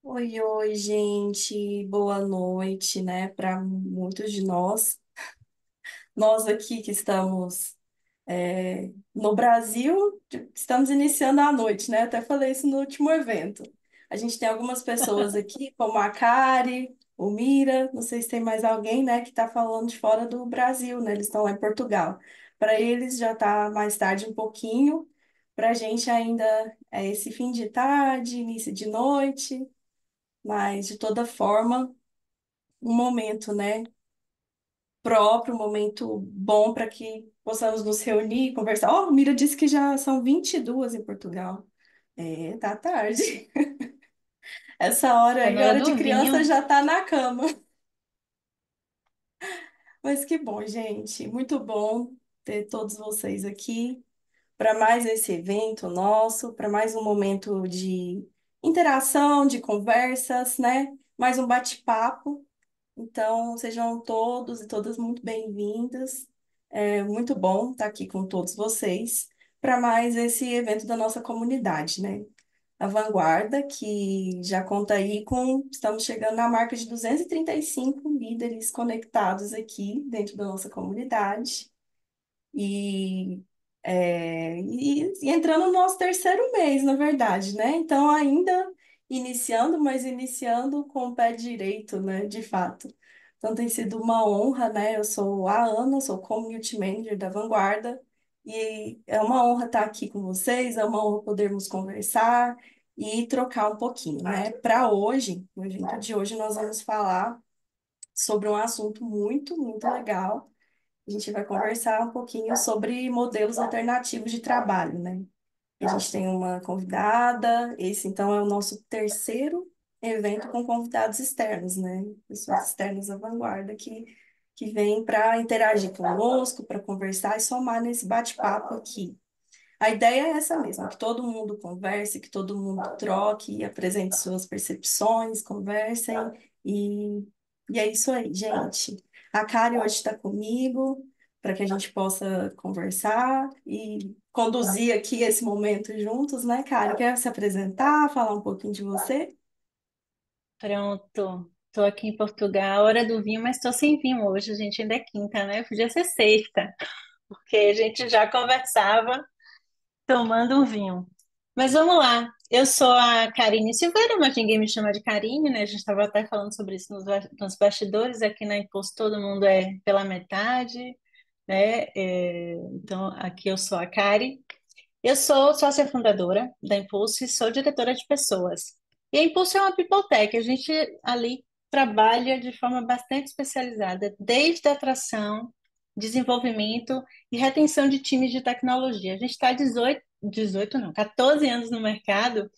Oi, oi, gente. Boa noite, né? Para muitos de nós. Nós aqui que estamos no Brasil, estamos iniciando a noite, né? Até falei isso no último evento. A gente tem algumas pessoas aqui, como a Kari, o Mira, não sei se tem mais alguém, né, que está falando de fora do Brasil, né? Eles estão lá em Portugal. Para eles já está mais tarde um pouquinho. Para a gente ainda é esse fim de tarde, início de noite. Mas, de toda forma, um momento, né, próprio, um momento bom para que possamos nos reunir e conversar. Ó, Mira disse que já são 22 em Portugal. É, tá tarde. Essa hora Tá aí, na hora hora de do criança, vinho. já tá na cama. Mas que bom, gente. Muito bom ter todos vocês aqui para mais esse evento nosso, para mais um momento de interação, de conversas, né? Mais um bate-papo. Então, sejam todos e todas muito bem-vindas. É muito bom estar aqui com todos vocês para mais esse evento da nossa comunidade, né? A Vanguarda, que já conta aí com, estamos chegando na marca de 235 líderes conectados aqui dentro da nossa comunidade. E, e entrando no nosso terceiro mês, na verdade, né? Então, ainda iniciando, mas iniciando com o pé direito, né? De fato. Então, tem sido uma honra, né? Eu sou a Ana, sou Community Manager da Vanguarda, e é uma honra estar aqui com vocês, é uma honra podermos conversar e trocar um pouquinho, né? Para hoje, no evento de hoje, nós vamos falar sobre um assunto muito legal. A gente vai conversar um pouquinho sobre modelos alternativos de trabalho, né? A gente tem uma convidada, esse então é o nosso terceiro evento com convidados externos, né? Pessoas externas à vanguarda que vêm para interagir conosco, para conversar e somar nesse bate-papo aqui. A ideia é essa mesma, que todo mundo converse, que todo mundo troque, apresente suas percepções, conversem e, e é isso aí, gente. A Kari hoje está comigo para que a gente possa conversar e conduzir aqui esse momento juntos, né, Kari? Quer se apresentar, falar um pouquinho de você? Pronto. Tô aqui em Portugal, hora do vinho, mas tô sem vinho hoje, a gente ainda é quinta, né? Podia ser sexta, porque a gente já conversava tomando um vinho. Mas vamos lá. Eu sou a Karine Silveira, mas ninguém me chama de Karine, né? A gente estava até falando sobre isso nos bastidores. Aqui na Impulso todo mundo é pela metade, né? Então aqui eu sou a Kari. Eu sou sócia fundadora da Impulso e sou diretora de pessoas. E a Impulso é uma people tech, a gente ali trabalha de forma bastante especializada, desde a atração, desenvolvimento e retenção de times de tecnologia. A gente está 18 não, 14 anos no mercado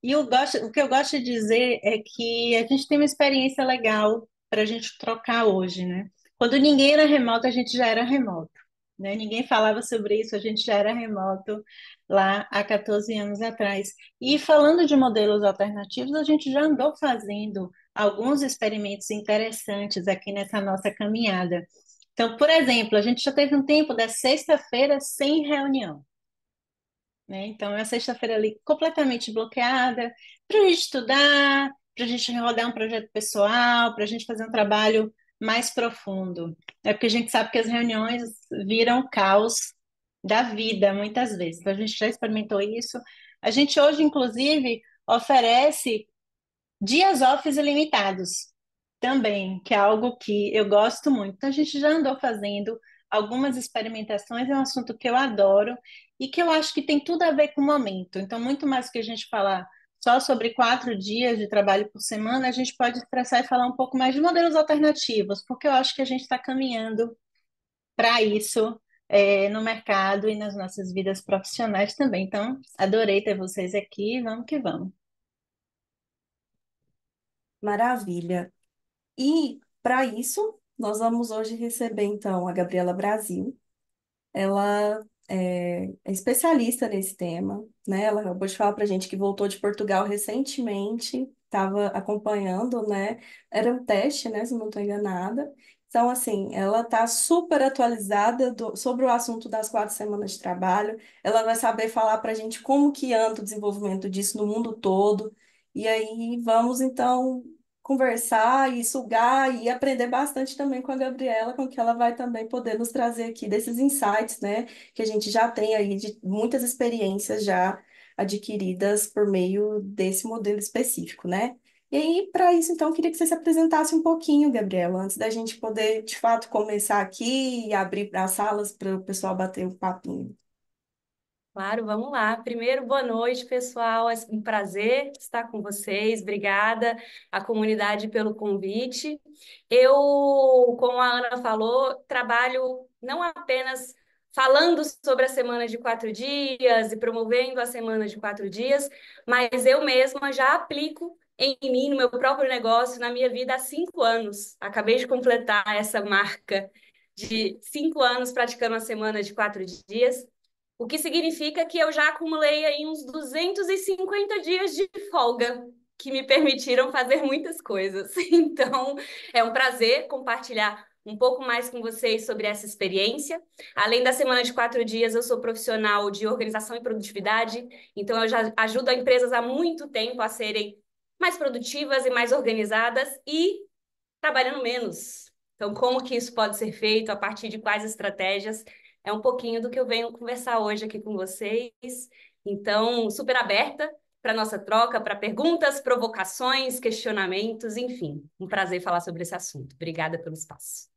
e o que eu gosto de dizer é que a gente tem uma experiência legal para a gente trocar hoje, né? Quando ninguém era remoto, a gente já era remoto, né? Ninguém falava sobre isso, a gente já era remoto lá há 14 anos atrás. E falando de modelos alternativos, a gente já andou fazendo alguns experimentos interessantes aqui nessa nossa caminhada. Então, por exemplo, a gente já teve um tempo da sexta-feira sem reunião, né? Então, é a sexta-feira ali completamente bloqueada para a gente estudar, para a gente rodar um projeto pessoal, para a gente fazer um trabalho mais profundo. É porque a gente sabe que as reuniões viram o caos da vida, muitas vezes. Então, a gente já experimentou isso. A gente hoje, inclusive, oferece dias off ilimitados também, que é algo que eu gosto muito. Então, a gente já andou fazendo algumas experimentações, é um assunto que eu adoro e que eu acho que tem tudo a ver com o momento. Então, muito mais do que a gente falar só sobre 4 dias de trabalho por semana, a gente pode expressar e falar um pouco mais de modelos alternativos, porque eu acho que a gente está caminhando para isso. No mercado e nas nossas vidas profissionais também. Então, adorei ter vocês aqui. Vamos que vamos. Maravilha. E para isso, nós vamos hoje receber então a Gabriela Brasil. Ela é especialista nesse tema, né? Ela acabou de falar para a gente que voltou de Portugal recentemente, estava acompanhando, né? Era um teste, né? Se eu não estou enganada. Então, assim, ela está super atualizada sobre o assunto das 4 semanas de trabalho. Ela vai saber falar para a gente como que anda o desenvolvimento disso no mundo todo E aí vamos então conversar e sugar e aprender bastante também com a Gabriela, com que ela vai também poder nos trazer aqui desses insights, né, que a gente já tem aí de muitas experiências já adquiridas por meio desse modelo específico, né? E aí, para isso, então, eu queria que você se apresentasse um pouquinho, Gabriela, antes da gente poder, de fato, começar aqui e abrir as salas para o pessoal bater um papinho. Claro, vamos lá. Primeiro, boa noite, pessoal. É um prazer estar com vocês. Obrigada à comunidade pelo convite. Eu, como a Ana falou, trabalho não apenas falando sobre a semana de 4 dias e promovendo a semana de 4 dias, mas eu mesma já aplico em mim, no meu próprio negócio, na minha vida há 5 anos. Acabei de completar essa marca de 5 anos praticando a semana de 4 dias. O que significa que eu já acumulei aí uns 250 dias de folga, que me permitiram fazer muitas coisas. Então, é um prazer compartilhar um pouco mais com vocês sobre essa experiência. Além da semana de 4 dias, eu sou profissional de organização e produtividade, então eu já ajudo empresas há muito tempo a serem mais produtivas e mais organizadas e trabalhando menos. Então, como que isso pode ser feito, a partir de quais estratégias? É um pouquinho do que eu venho conversar hoje aqui com vocês. Então, super aberta para nossa troca, para perguntas, provocações, questionamentos, enfim. Um prazer falar sobre esse assunto. Obrigada pelo espaço.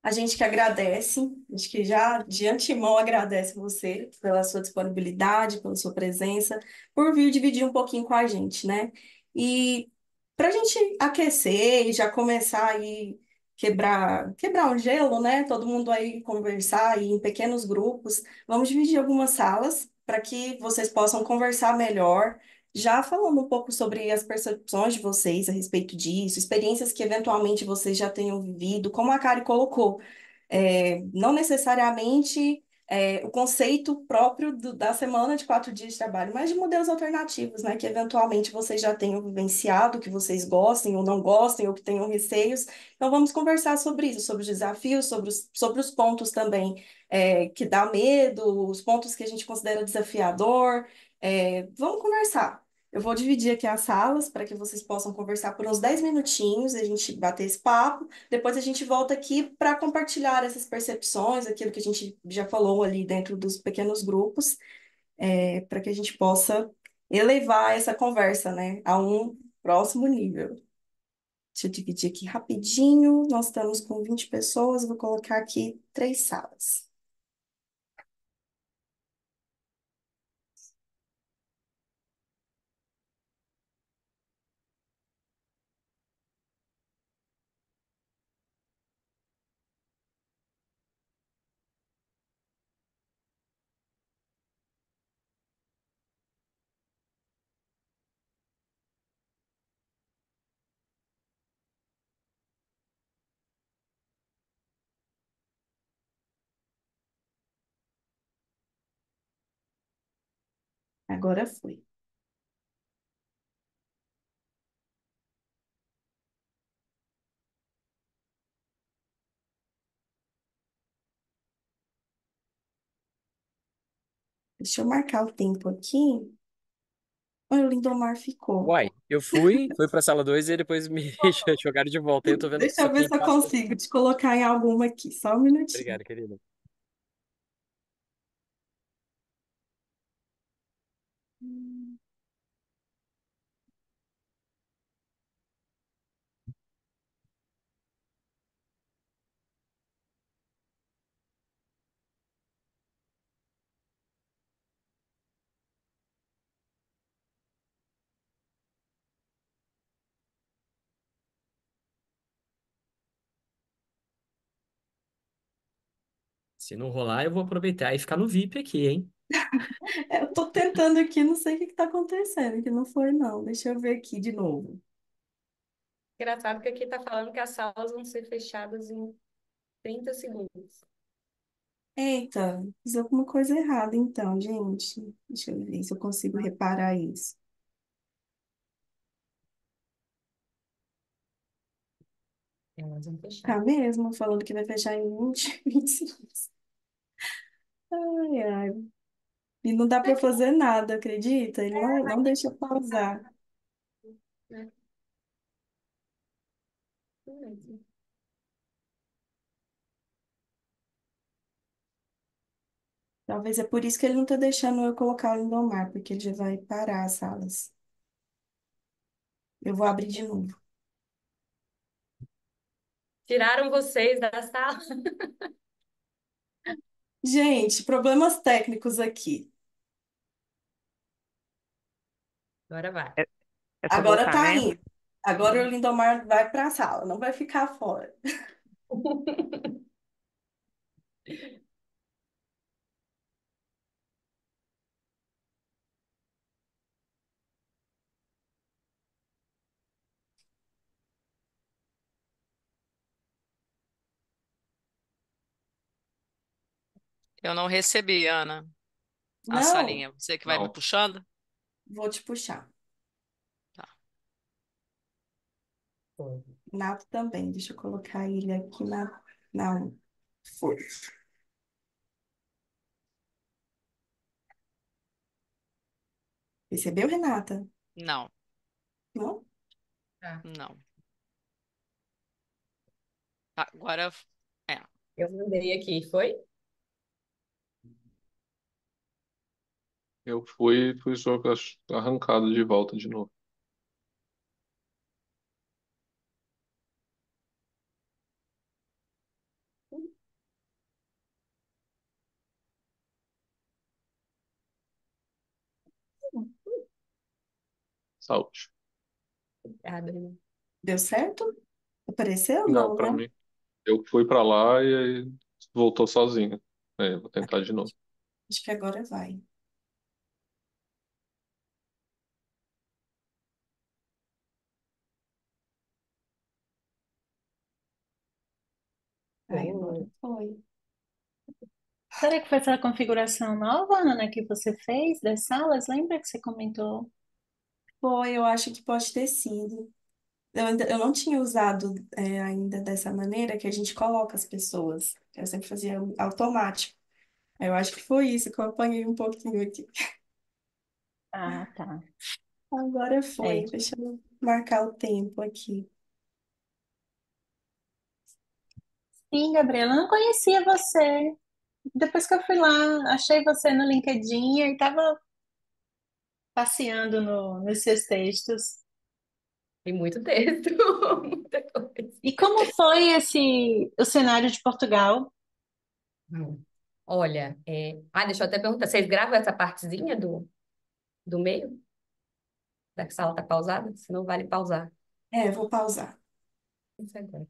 A gente que agradece, a gente que já de antemão agradece você pela sua disponibilidade, pela sua presença, por vir dividir um pouquinho com a gente, né? E para a gente aquecer e já começar aí quebrar um gelo, né? Todo mundo aí conversar aí em pequenos grupos. Vamos dividir algumas salas para que vocês possam conversar melhor. Já falando um pouco sobre as percepções de vocês a respeito disso, experiências que eventualmente vocês já tenham vivido, como a Kari colocou, não necessariamente o conceito próprio da semana de 4 dias de trabalho, mas de modelos alternativos, né, que eventualmente vocês já tenham vivenciado, que vocês gostem ou não gostem, ou que tenham receios. Então, vamos conversar sobre isso, sobre os desafios, sobre os pontos também que dá medo, os pontos que a gente considera desafiador. Vamos conversar. Eu vou dividir aqui as salas para que vocês possam conversar por uns 10 minutinhos, a gente bater esse papo. Depois a gente volta aqui para compartilhar essas percepções, aquilo que a gente já falou ali dentro dos pequenos grupos, para que a gente possa elevar essa conversa, né, a um próximo nível. Deixa eu dividir aqui rapidinho. Nós estamos com 20 pessoas, vou colocar aqui 3 salas. Agora foi. Deixa eu marcar o tempo aqui. Olha, o Lindomar ficou. Uai, eu fui pra sala 2 e depois me jogaram de volta. E eu tô vendo que Deixa só eu ver quem se eu passa. consigo te colocar em alguma aqui. Só um minutinho. Obrigado, querida. Se não rolar, eu vou aproveitar e ficar no VIP aqui, hein? Eu tô tentando aqui, não sei o que que tá acontecendo, que não foi, não. Deixa eu ver aqui de novo. Engraçado que aqui está falando que as salas vão ser fechadas em 30 segundos. Eita, fiz alguma coisa errada então, gente. Deixa eu ver se eu consigo reparar isso. Elas vão fechar. Tá mesmo? Falando que vai fechar em 20 segundos. Ai, ai. E não dá para fazer nada, acredita? Ele não deixa eu pausar. Talvez é por isso que ele não tá deixando eu colocar o Lindomar, porque ele já vai parar as salas. Eu vou abrir de novo. Tiraram vocês da sala? Gente, problemas técnicos aqui. Agora vai. É, é só Agora voltar, tá né? indo. Agora o Lindomar vai para a sala, não vai ficar fora. Eu não recebi, Ana, a Não, salinha. Você que vai me Não. puxando? vou te puxar. Tá. Foi. Nato também. Deixa eu colocar ele aqui na um. Foi. Percebeu, Renata? Não, Não? Tá. não. Agora, é. Eu mandei aqui, foi? Eu fui arrancado de volta de novo. Saúde. Obrigada, Renan. Deu certo? Apareceu? Não, Não, pra né? mim. Eu fui pra lá e aí voltou sozinho. É, vou tentar de novo. Acho que agora vai. Ai, agora Foi. foi. Será que foi essa configuração nova, Ana, que você fez das salas? Lembra que você comentou? Foi, eu acho que pode ter sido. Eu não tinha usado ainda dessa maneira que a gente coloca as pessoas. Eu sempre fazia automático. Eu acho que foi isso que eu apanhei um pouquinho aqui. Ah, tá. Agora É. foi. Deixa eu marcar o tempo aqui. Sim, Gabriela, eu não conhecia você. Depois que eu fui lá, achei você no LinkedIn e estava passeando nos seus textos. Tem muito texto, muita coisa. E como foi o cenário de Portugal? Hum. Olha, deixa eu até perguntar, vocês gravam essa partezinha do meio? Da sala tá pausada? Se não vale pausar. É, vou pausar. Isso agora.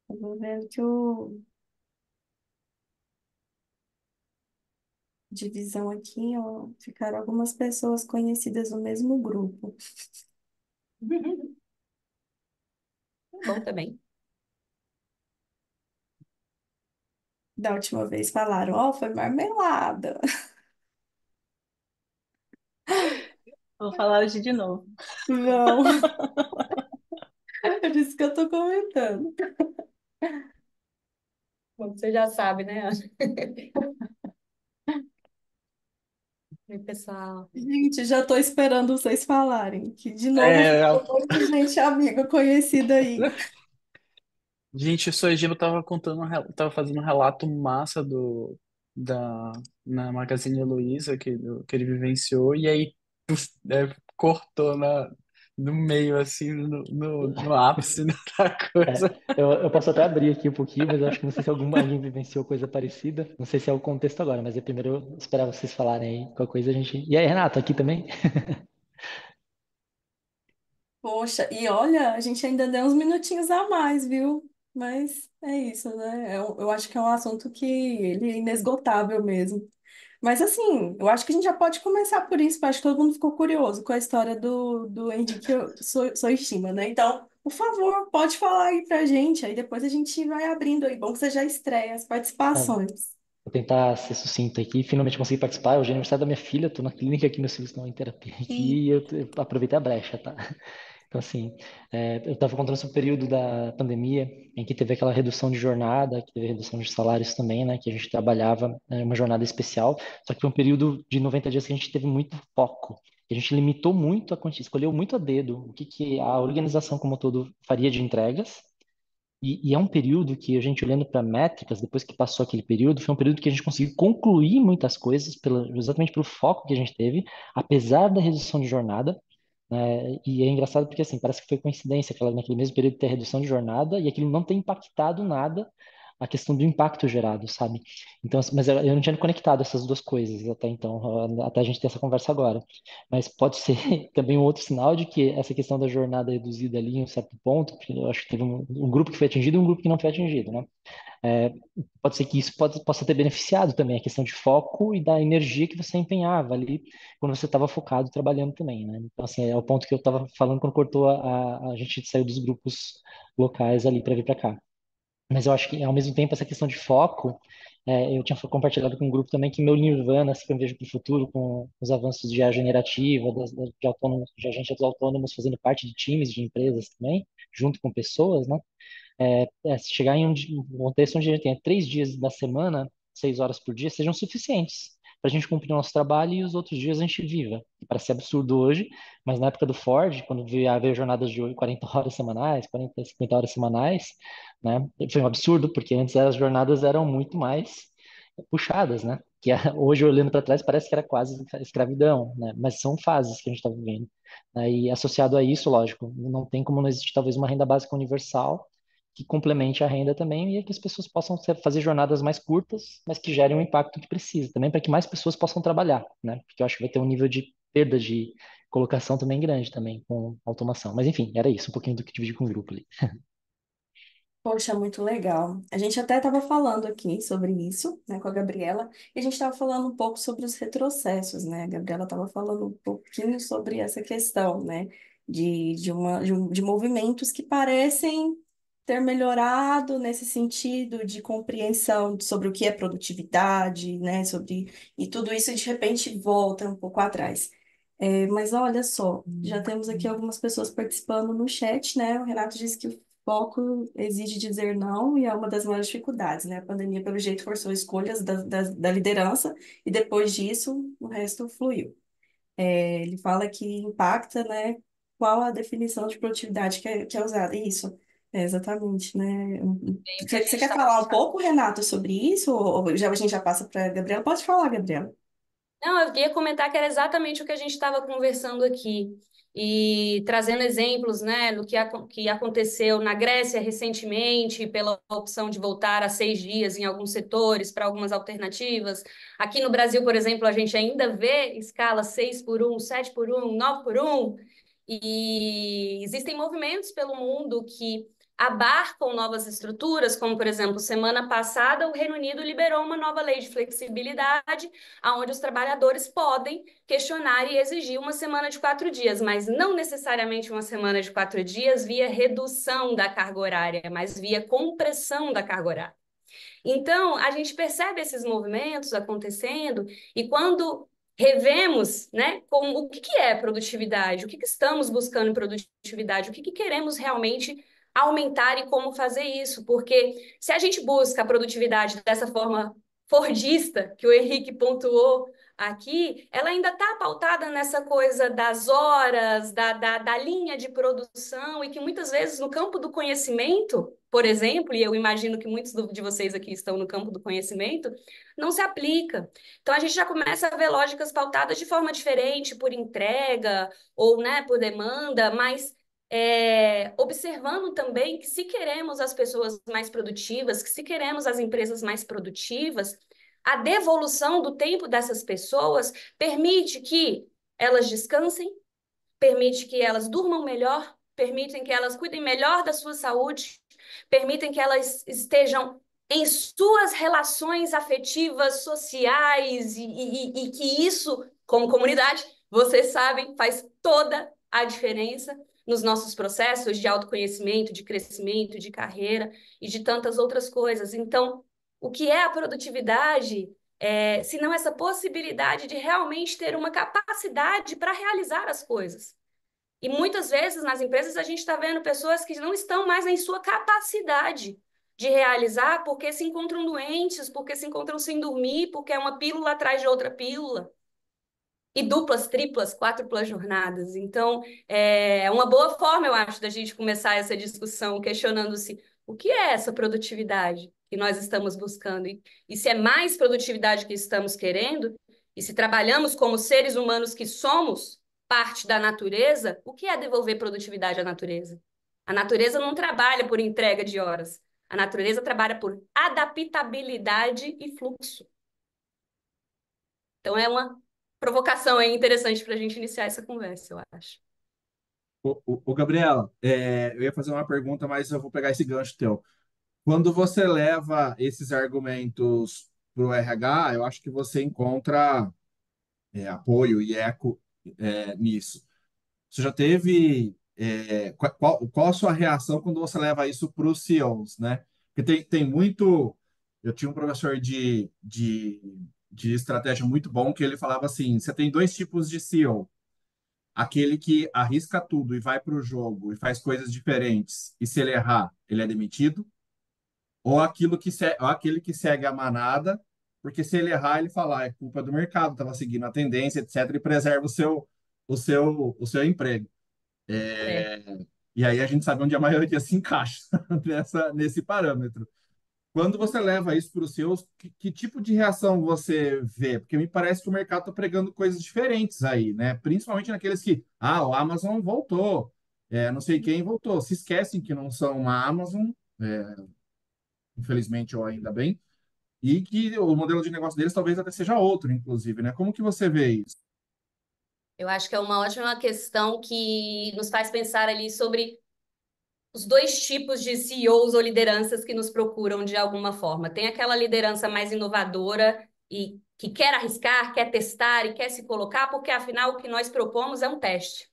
Eu vou vendo que o divisão aqui, ó, ficaram algumas pessoas conhecidas no mesmo grupo. Bom também. Da última vez falaram, ó, foi marmelada. Vou falar hoje de novo. Não, é disso que eu tô comentando. Bom, você já sabe, né, Ana? Oi, pessoal. Gente, já tô esperando vocês falarem, que de novo É, ficou um monte de gente amiga conhecida aí. gente, o Soejiro tava contando, tava fazendo um relato massa da, na Magazine Luiza que ele vivenciou, e aí cortou no meio, assim, no ápice da É, coisa. eu posso até abrir aqui um pouquinho, mas eu acho que não sei se alguém vivenciou coisa parecida. Não sei se é o contexto agora, mas é primeiro eu esperar vocês falarem aí qualquer coisa a gente. E aí, Renato, aqui também? Poxa, e olha, a gente ainda deu uns minutinhos a mais, viu? Mas é isso, né? Eu acho que é um assunto que ele é inesgotável mesmo. Mas assim, eu acho que a gente já pode começar por isso, porque eu acho que todo mundo ficou curioso com a história do Henrique Soishima, né? Então, por favor, pode falar aí pra gente, aí depois a gente vai abrindo aí. Bom que você já estreia as Tá, participações. vou tentar ser sucinto aqui. Finalmente consegui participar. Hoje é aniversário da minha filha. Estou na clínica aqui, meus filhos estão em terapia aqui E e eu aproveitei a brecha, tá? Então, assim, eu estava contando sobre o período da pandemia, em que teve aquela redução de jornada, que teve redução de salários também, né? Que a gente trabalhava uma jornada especial. Só que foi um período de 90 dias que a gente teve muito foco. A gente limitou muito escolheu muito a dedo o que, que a organização como um todo faria de entregas. E é um período que a gente olhando para métricas, depois que passou aquele período, foi um período que a gente conseguiu concluir muitas coisas exatamente pelo foco que a gente teve, apesar da redução de jornada, né? E é engraçado porque assim, parece que foi coincidência naquele mesmo período ter redução de jornada e aquilo não tem impactado nada a questão do impacto gerado, sabe? Então, assim, mas eu não tinha conectado essas duas coisas até então, até a gente ter essa conversa agora. Mas pode ser também um outro sinal de que essa questão da jornada reduzida ali em um certo ponto, porque eu acho que teve um grupo que foi atingido e um grupo que não foi atingido, né? É, pode ser que isso possa ter beneficiado também a questão de foco e da energia que você empenhava ali quando você estava focado trabalhando também, né? Então, assim, é o ponto que eu estava falando quando cortou a gente saiu dos grupos locais ali para vir para cá. Mas eu acho que, ao mesmo tempo, essa questão de foco, eu tinha compartilhado com um grupo também que meu nirvana, assim, que eu vejo para o futuro, com os avanços de IA generativa, de autônomos, de agentes autônomos fazendo parte de times, de empresas também, junto com pessoas, né? Se chegar em um contexto onde a gente tenha 3 dias da semana, 6 horas por dia, sejam suficientes para a gente cumprir o nosso trabalho e os outros dias a gente viva. E parece absurdo hoje, mas na época do Ford, quando veio jornadas de 40 horas semanais, 40, 50 horas semanais, né, foi um absurdo, porque antes as jornadas eram muito mais puxadas, né? Hoje, olhando para trás, parece que era quase escravidão, né? Mas são fases que a gente está vivendo, né? E associado a isso, lógico, não tem como não existir talvez uma renda básica universal que complemente a renda também e que as pessoas possam fazer jornadas mais curtas, mas que gerem o impacto que precisa também para que mais pessoas possam trabalhar, né? Porque eu acho que vai ter um nível de perda de colocação também grande também com automação. Mas enfim, era isso, um pouquinho do que dividi com o grupo ali. Poxa, muito legal. A gente até estava falando aqui sobre isso, né, com a Gabriela, e a gente estava falando um pouco sobre os retrocessos, né? A Gabriela estava falando um pouquinho sobre essa questão, né, de movimentos que parecem ter melhorado nesse sentido de compreensão sobre o que é produtividade, né, e tudo isso de repente volta um pouco atrás. Mas olha só, já temos aqui algumas pessoas participando no chat, né? O Renato disse que o foco exige dizer não e é uma das maiores dificuldades, né? A pandemia, pelo jeito, forçou escolhas da liderança e depois disso o resto fluiu. Ele fala que impacta, né? Qual a definição de produtividade que é usada? Isso, exatamente, né? Bem, o que a Você gente quer estava falar um pouco, Renato, sobre isso? Ou já, a gente já passa para a Gabriela? Pode falar, Gabriela. Não, eu ia comentar que era exatamente o que a gente estava conversando aqui e trazendo exemplos, né, do que aconteceu na Grécia recentemente, pela opção de voltar a 6 dias em alguns setores para algumas alternativas. Aqui no Brasil, por exemplo, a gente ainda vê escala 6 por 1, 7 por 1, 9 por 1, e existem movimentos pelo mundo que abarcam novas estruturas, como, por exemplo, semana passada o Reino Unido liberou uma nova lei de flexibilidade onde os trabalhadores podem questionar e exigir uma semana de 4 dias, mas não necessariamente uma semana de 4 dias via redução da carga horária, mas via compressão da carga horária. Então, a gente percebe esses movimentos acontecendo e quando revemos, né, com o que é produtividade, o que estamos buscando em produtividade, o que queremos realmente aumentar e como fazer isso, porque se a gente busca a produtividade dessa forma fordista que o Henrique pontuou aqui, ela ainda está pautada nessa coisa das horas, da linha de produção e que muitas vezes no campo do conhecimento, por exemplo, e eu imagino que muitos de vocês aqui estão no campo do conhecimento, não se aplica. Então a gente já começa a ver lógicas pautadas de forma diferente, por entrega ou, né, por demanda, mas observando também que se queremos as pessoas mais produtivas, que se queremos as empresas mais produtivas, a devolução do tempo dessas pessoas permite que elas descansem, permite que elas durmam melhor, permitem que elas cuidem melhor da sua saúde, permitem que elas estejam em suas relações afetivas, sociais, e que isso, como comunidade, vocês sabem, faz toda a diferença nos nossos processos de autoconhecimento, de crescimento, de carreira e de tantas outras coisas. Então, o que é a produtividade? Se não essa possibilidade de realmente ter uma capacidade para realizar as coisas. E muitas vezes nas empresas a gente está vendo pessoas que não estão mais em sua capacidade de realizar porque se encontram doentes, porque se encontram sem dormir, porque é uma pílula atrás de outra pílula. E duplas, triplas, quádruplas jornadas. Então, é uma boa forma, eu acho, da gente começar essa discussão questionando-se o que é essa produtividade que nós estamos buscando e se é mais produtividade que estamos querendo, e se trabalhamos como seres humanos que somos parte da natureza, o que é devolver produtividade à natureza? A natureza não trabalha por entrega de horas. A natureza trabalha por adaptabilidade e fluxo. Então, é uma provocação aí interessante para a gente iniciar essa conversa, eu acho. Gabriela, eu ia fazer uma pergunta, mas eu vou pegar esse gancho teu. Quando você leva esses argumentos para o RH, eu acho que você encontra apoio e eco nisso. Você já teve. Qual a sua reação quando você leva isso para os CEOs, né? Porque tem muito. Eu tinha um professor de estratégia muito bom que ele falava assim: você tem dois tipos de CEO. Aquele que arrisca tudo e vai para o jogo e faz coisas diferentes, e se ele errar, ele é demitido, ou ou aquele que segue a manada, porque se ele errar, ele fala, é culpa do mercado, estava seguindo a tendência, etc., e preserva o seu emprego. É. E aí a gente sabe onde a maioria se encaixa nesse parâmetro. Quando você leva isso para os seus, que tipo de reação você vê? Porque me parece que o mercado está pregando coisas diferentes aí, né? Principalmente naqueles que, o Amazon voltou, não sei quem voltou. Se esquecem que não são uma Amazon, infelizmente ou ainda bem, e que o modelo de negócio deles talvez até seja outro, inclusive, né? Como que você vê isso? Eu acho que é uma ótima questão que nos faz pensar ali sobre os dois tipos de CEOs ou lideranças que nos procuram de alguma forma. Tem aquela liderança mais inovadora e que quer arriscar, quer testar e quer se colocar, porque afinal o que nós propomos é um teste.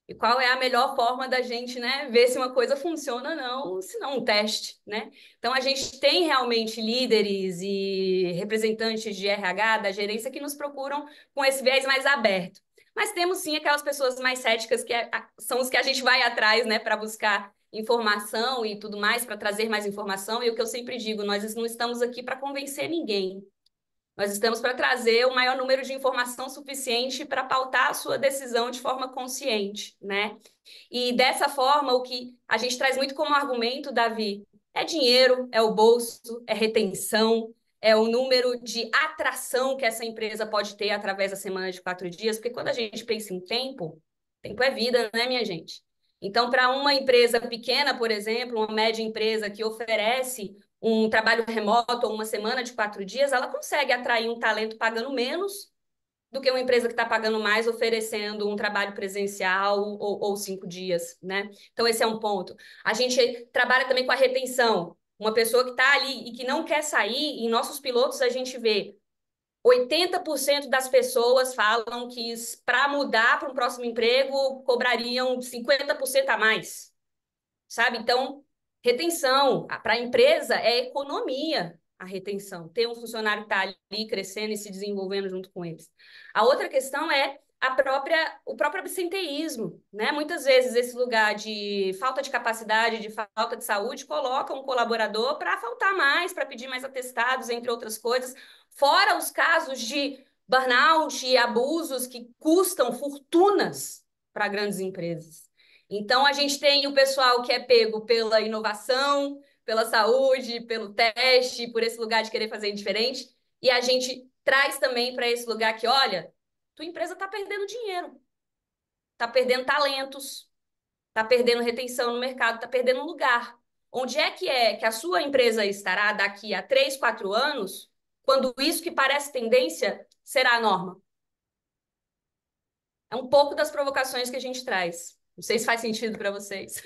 E qual é a melhor forma da gente, né, ver se uma coisa funciona ou não, se não um teste, né? Então a gente tem realmente líderes e representantes de RH, da gerência, que nos procuram com esse viés mais aberto. Mas temos sim aquelas pessoas mais céticas que são os que a gente vai atrás, né, para buscar informação e tudo mais, para trazer mais informação. E o que eu sempre digo, nós não estamos aqui para convencer ninguém. Nós estamos para trazer o maior número de informação suficiente para pautar a sua decisão de forma consciente, né? E dessa forma, o que a gente traz muito como argumento, Davi, é dinheiro, é o bolso, é retenção, é o número de atração que essa empresa pode ter através da semana de 4 dias, porque quando a gente pensa em tempo, tempo é vida, né, minha gente? Então, para uma empresa pequena, por exemplo, uma média empresa que oferece um trabalho remoto ou uma semana de 4 dias, ela consegue atrair um talento pagando menos do que uma empresa que está pagando mais, oferecendo um trabalho presencial ou 5 dias, né? Então, esse é um ponto. A gente trabalha também com a retenção. Uma pessoa que está ali e que não quer sair, em nossos pilotos a gente vê 80% das pessoas falam que para mudar para um próximo emprego cobrariam 50% a mais, sabe? Então, retenção. Para a empresa é economia a retenção. Ter um funcionário que está ali crescendo e se desenvolvendo junto com eles. A outra questão é o próprio absenteísmo, né? Muitas vezes esse lugar de falta de capacidade, de falta de saúde, coloca um colaborador para faltar mais, para pedir mais atestados, entre outras coisas, fora os casos de burnout e abusos que custam fortunas para grandes empresas. Então, a gente tem o pessoal que é pego pela inovação, pela saúde, pelo teste, por esse lugar de querer fazer diferente. E a gente traz também para esse lugar que, olha, tua empresa está perdendo dinheiro, está perdendo talentos, está perdendo retenção no mercado, está perdendo lugar. Onde é que a sua empresa estará daqui a 3, 4 anos, quando isso que parece tendência será a norma? É um pouco das provocações que a gente traz. Não sei se faz sentido para vocês.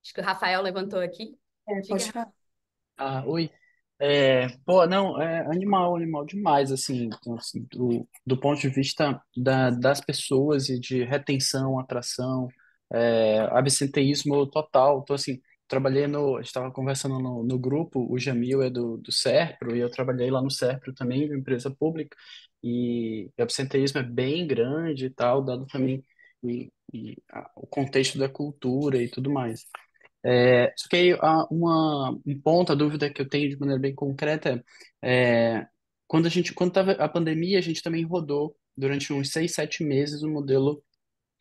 Acho Acho que o Rafael levantou aqui. Pode Diga. falar. Ah, oi. Pô, não, animal demais, assim, então, assim, do ponto de vista das pessoas e de retenção, atração, absenteísmo total. Então, assim, a gente estava conversando no grupo, o Jamil é do Serpro, e eu trabalhei lá no Serpro também, de empresa pública, e o absenteísmo é bem grande e tal, dado também o contexto da cultura e tudo mais. Só que aí, um ponto, a dúvida que eu tenho de maneira bem concreta quando estava a pandemia, a gente também rodou durante uns 6, 7 meses o modelo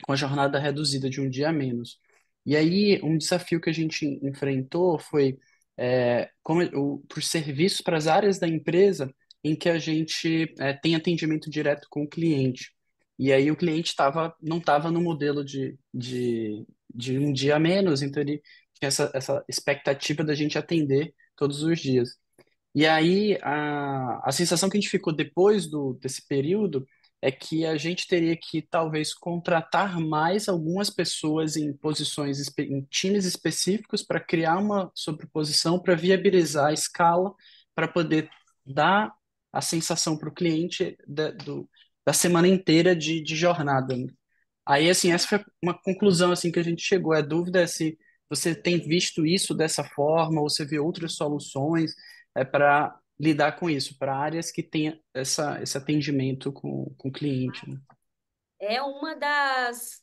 com a jornada reduzida de um dia a menos. E aí, um desafio que a gente enfrentou foi para os serviços, para as áreas da empresa em que a gente tem atendimento direto com o cliente. E aí, o cliente não estava no modelo de um dia a menos, então ele tinha essa expectativa da gente atender todos os dias. E aí, a sensação que a gente ficou depois desse período é que a gente teria que talvez contratar mais algumas pessoas em posições, em times específicos para criar uma sobreposição, para viabilizar a escala, para poder dar a sensação para o cliente da semana inteira de jornada, né? Aí, assim, essa foi uma conclusão assim que a gente chegou. A dúvida é se você tem visto isso dessa forma ou você vê outras soluções para lidar com isso, para áreas que têm esse atendimento com o cliente, né? É uma das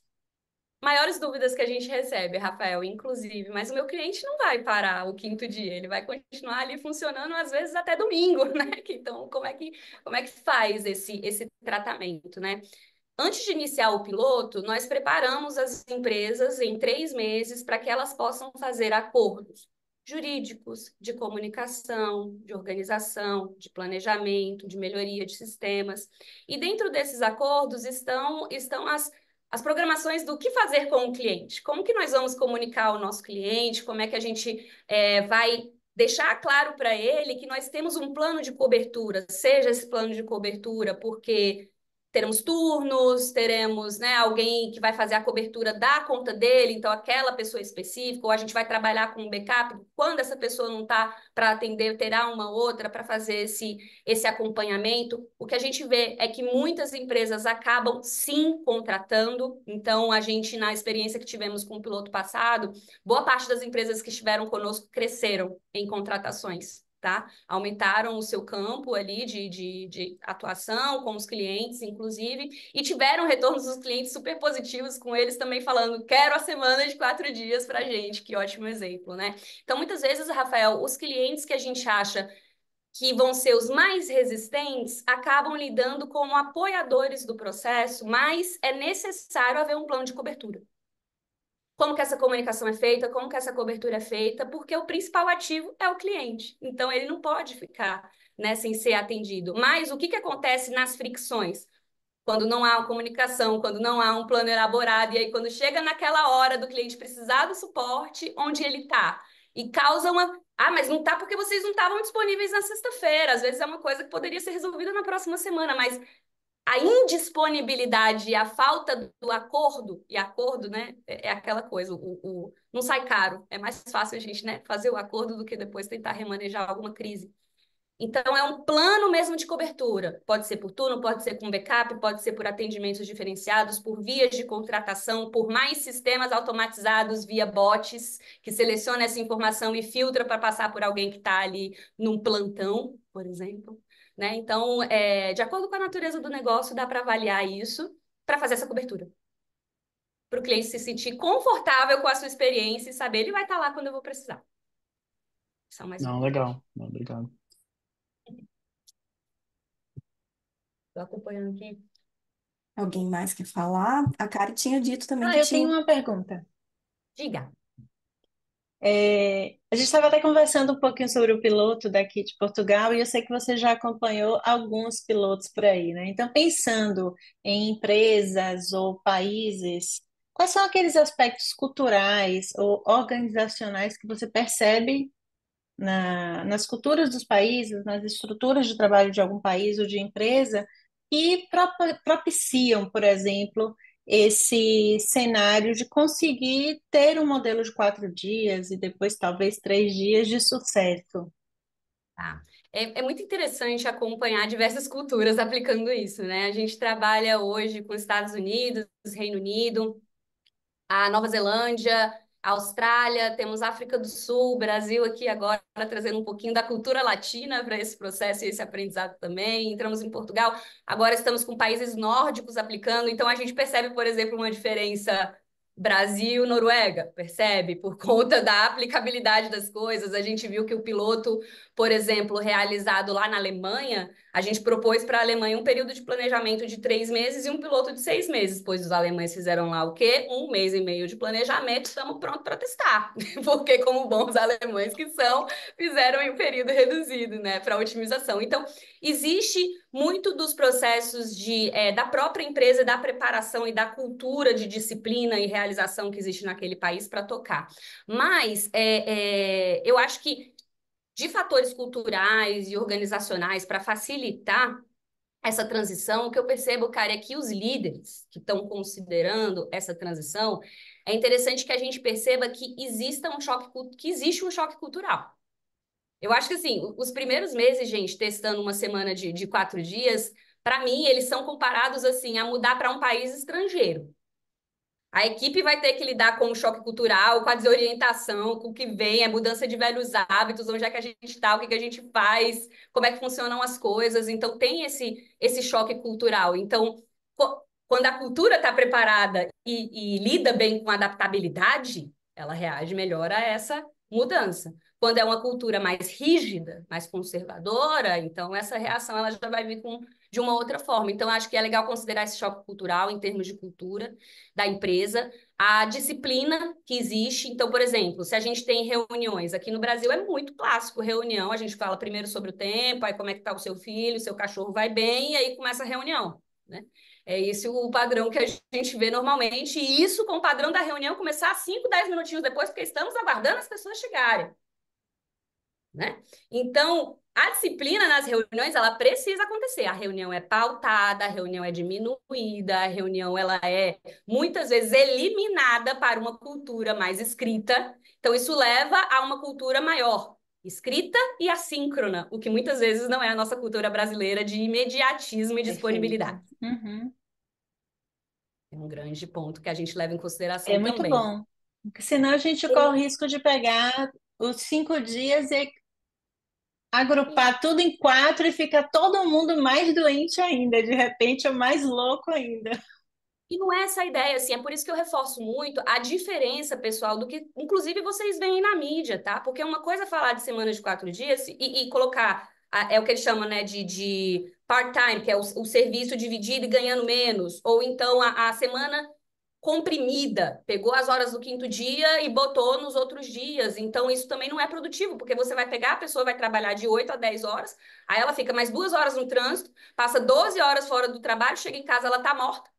maiores dúvidas que a gente recebe, Rafael, inclusive, mas o meu cliente não vai parar o quinto dia, ele vai continuar ali funcionando às vezes até domingo, né? Então, como é que faz esse tratamento, né? Antes de iniciar o piloto, nós preparamos as empresas em 3 meses para que elas possam fazer acordos jurídicos, de comunicação, de organização, de planejamento, de melhoria de sistemas. E dentro desses acordos estão as programações do que fazer com o cliente. Como que nós vamos comunicar ao nosso cliente, como é que a gente vai deixar claro para ele que nós temos um plano de cobertura, seja esse plano de cobertura porque teremos turnos, teremos, né, alguém que vai fazer a cobertura da conta dele, então aquela pessoa específica, ou a gente vai trabalhar com um backup, quando essa pessoa não está para atender, terá uma outra para fazer esse acompanhamento. O que a gente vê é que muitas empresas acabam sim contratando, então a gente, na experiência que tivemos com o piloto passado, boa parte das empresas que estiveram conosco cresceram em contratações. Tá? Aumentaram o seu campo ali de atuação com os clientes, inclusive, e tiveram retornos dos clientes super positivos com eles também falando, quero a semana de 4 dias para gente, que ótimo exemplo, né? Então, muitas vezes, Rafael, os clientes que a gente acha que vão ser os mais resistentes acabam lidando como apoiadores do processo, mas é necessário haver um plano de cobertura. Como que essa comunicação é feita, como que essa cobertura é feita, porque o principal ativo é o cliente. Então, ele não pode ficar, né, sem ser atendido. Mas o que que acontece nas fricções? Quando não há uma comunicação, quando não há um plano elaborado, e aí quando chega naquela hora do cliente precisar do suporte, onde ele está? E causa uma... Ah, mas não está porque vocês não estavam disponíveis na sexta-feira. Às vezes é uma coisa que poderia ser resolvida na próxima semana, mas a indisponibilidade e a falta do acordo, e acordo, né, é aquela coisa, não sai caro, é mais fácil a gente, né, fazer o acordo do que depois tentar remanejar alguma crise. Então, é um plano mesmo de cobertura. Pode ser por turno, pode ser com backup, pode ser por atendimentos diferenciados, por vias de contratação, por mais sistemas automatizados via bots, que seleciona essa informação e filtra para passar por alguém que está ali num plantão, por exemplo. Né? Então, de acordo com a natureza do negócio, dá para avaliar isso para fazer essa cobertura. Para o cliente se sentir confortável com a sua experiência e saber ele vai estar lá quando eu vou precisar. Isso é o mais Não, importante. legal. Não, obrigado. Estou acompanhando aqui. Alguém mais quer falar? A Kari tinha dito também que Eu tenho tinha. uma pergunta. Diga. A gente estava até conversando um pouquinho sobre o piloto daqui de Portugal e eu sei que você já acompanhou alguns pilotos por aí, né? Então, pensando em empresas ou países, quais são aqueles aspectos culturais ou organizacionais que você percebe nas culturas dos países, nas estruturas de trabalho de algum país ou de empresa, que propiciam, por exemplo, esse cenário de conseguir ter um modelo de 4 dias e depois talvez 3 dias de sucesso. Tá. É muito interessante acompanhar diversas culturas aplicando isso, né? A gente trabalha hoje com Estados Unidos, Reino Unido, a Nova Zelândia, a Austrália, temos África do Sul, Brasil aqui agora trazendo um pouquinho da cultura latina para esse processo e esse aprendizado também. Entramos em Portugal, agora estamos com países nórdicos aplicando, então a gente percebe, por exemplo, uma diferença Brasil-Noruega, percebe? Por conta da aplicabilidade das coisas. A gente viu que o piloto, por exemplo, realizado lá na Alemanha, a gente propôs para a Alemanha um período de planejamento de 3 meses e um piloto de 6 meses, pois os alemães fizeram lá o quê? 1 mês e meio de planejamento, estamos prontos para testar. Porque, como bons alemães que são, fizeram em um período reduzido, né, para otimização. Então, existe muito dos processos da própria empresa, da preparação e da cultura de disciplina e realização que existe naquele país para tocar. Mas eu acho que de fatores culturais e organizacionais para facilitar essa transição, o que eu percebo, cara, é que os líderes que estão considerando essa transição, é interessante que a gente perceba que existe um choque cultural. Eu acho que, assim, os primeiros meses, gente, testando uma semana de 4 dias, para mim, eles são comparados, assim, a mudar para um país estrangeiro. A equipe vai ter que lidar com o choque cultural, com a desorientação, com o que vem, a mudança de velhos hábitos, onde é que a gente está, o que a gente faz, como é que funcionam as coisas. Então, tem esse choque cultural. Então, quando a cultura está preparada e lida bem com a adaptabilidade, ela reage melhor a essa mudança. Quando é uma cultura mais rígida, mais conservadora, então essa reação ela já vai vir de uma outra forma. Então, acho que é legal considerar esse choque cultural em termos de cultura da empresa, a disciplina que existe. Então, por exemplo, se a gente tem reuniões, aqui no Brasil é muito clássico reunião, a gente fala primeiro sobre o tempo, aí como é que está o seu filho, o seu cachorro vai bem, e aí começa a reunião, né? É esse o padrão que a gente vê normalmente, e isso com o padrão da reunião começar 5, 10 minutinhos depois, porque estamos aguardando as pessoas chegarem, né? Então, a disciplina nas reuniões, ela precisa acontecer. A reunião é pautada, a reunião é diminuída, a reunião ela é muitas vezes eliminada para uma cultura mais escrita. Então, isso leva a uma cultura maior, escrita e assíncrona, o que muitas vezes não é a nossa cultura brasileira de imediatismo e disponibilidade. Perfeito. Uhum. É um grande ponto que a gente leva em É consideração muito também. bom. Porque senão a gente corre o risco de pegar os 5 dias e agrupar tudo em 4 e fica todo mundo mais doente ainda, de repente, ou mais louco ainda. E não é essa a ideia, assim, é por isso que eu reforço muito a diferença, pessoal, do que, inclusive, vocês veem na mídia, tá? Porque uma coisa é falar de semana de 4 dias e colocar, é o que eles chamam, né, de part-time, que é o serviço dividido e ganhando menos, ou então a semana comprimida, pegou as horas do 5º dia e botou nos outros dias. Então, isso também não é produtivo, porque você vai pegar, a pessoa vai trabalhar de 8 a 10 horas, aí ela fica mais 2 horas no trânsito, passa 12 horas fora do trabalho, chega em casa, ela tá morta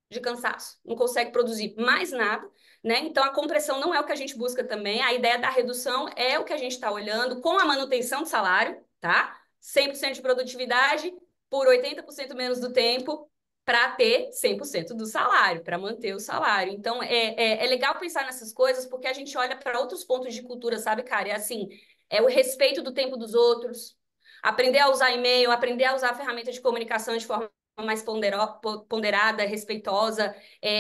de cansaço, não consegue produzir mais nada, né? Então a compressão não é o que a gente busca também. A ideia da redução é o que a gente está olhando com a manutenção do salário, tá? 100% de produtividade por 80% menos do tempo para ter 100% do salário, para manter o salário. Então é legal pensar nessas coisas porque a gente olha para outros pontos de cultura, sabe, cara? É assim, é o respeito do tempo dos outros, aprender a usar e-mail, aprender a usar a ferramenta de comunicação de forma mais ponderada, respeitosa,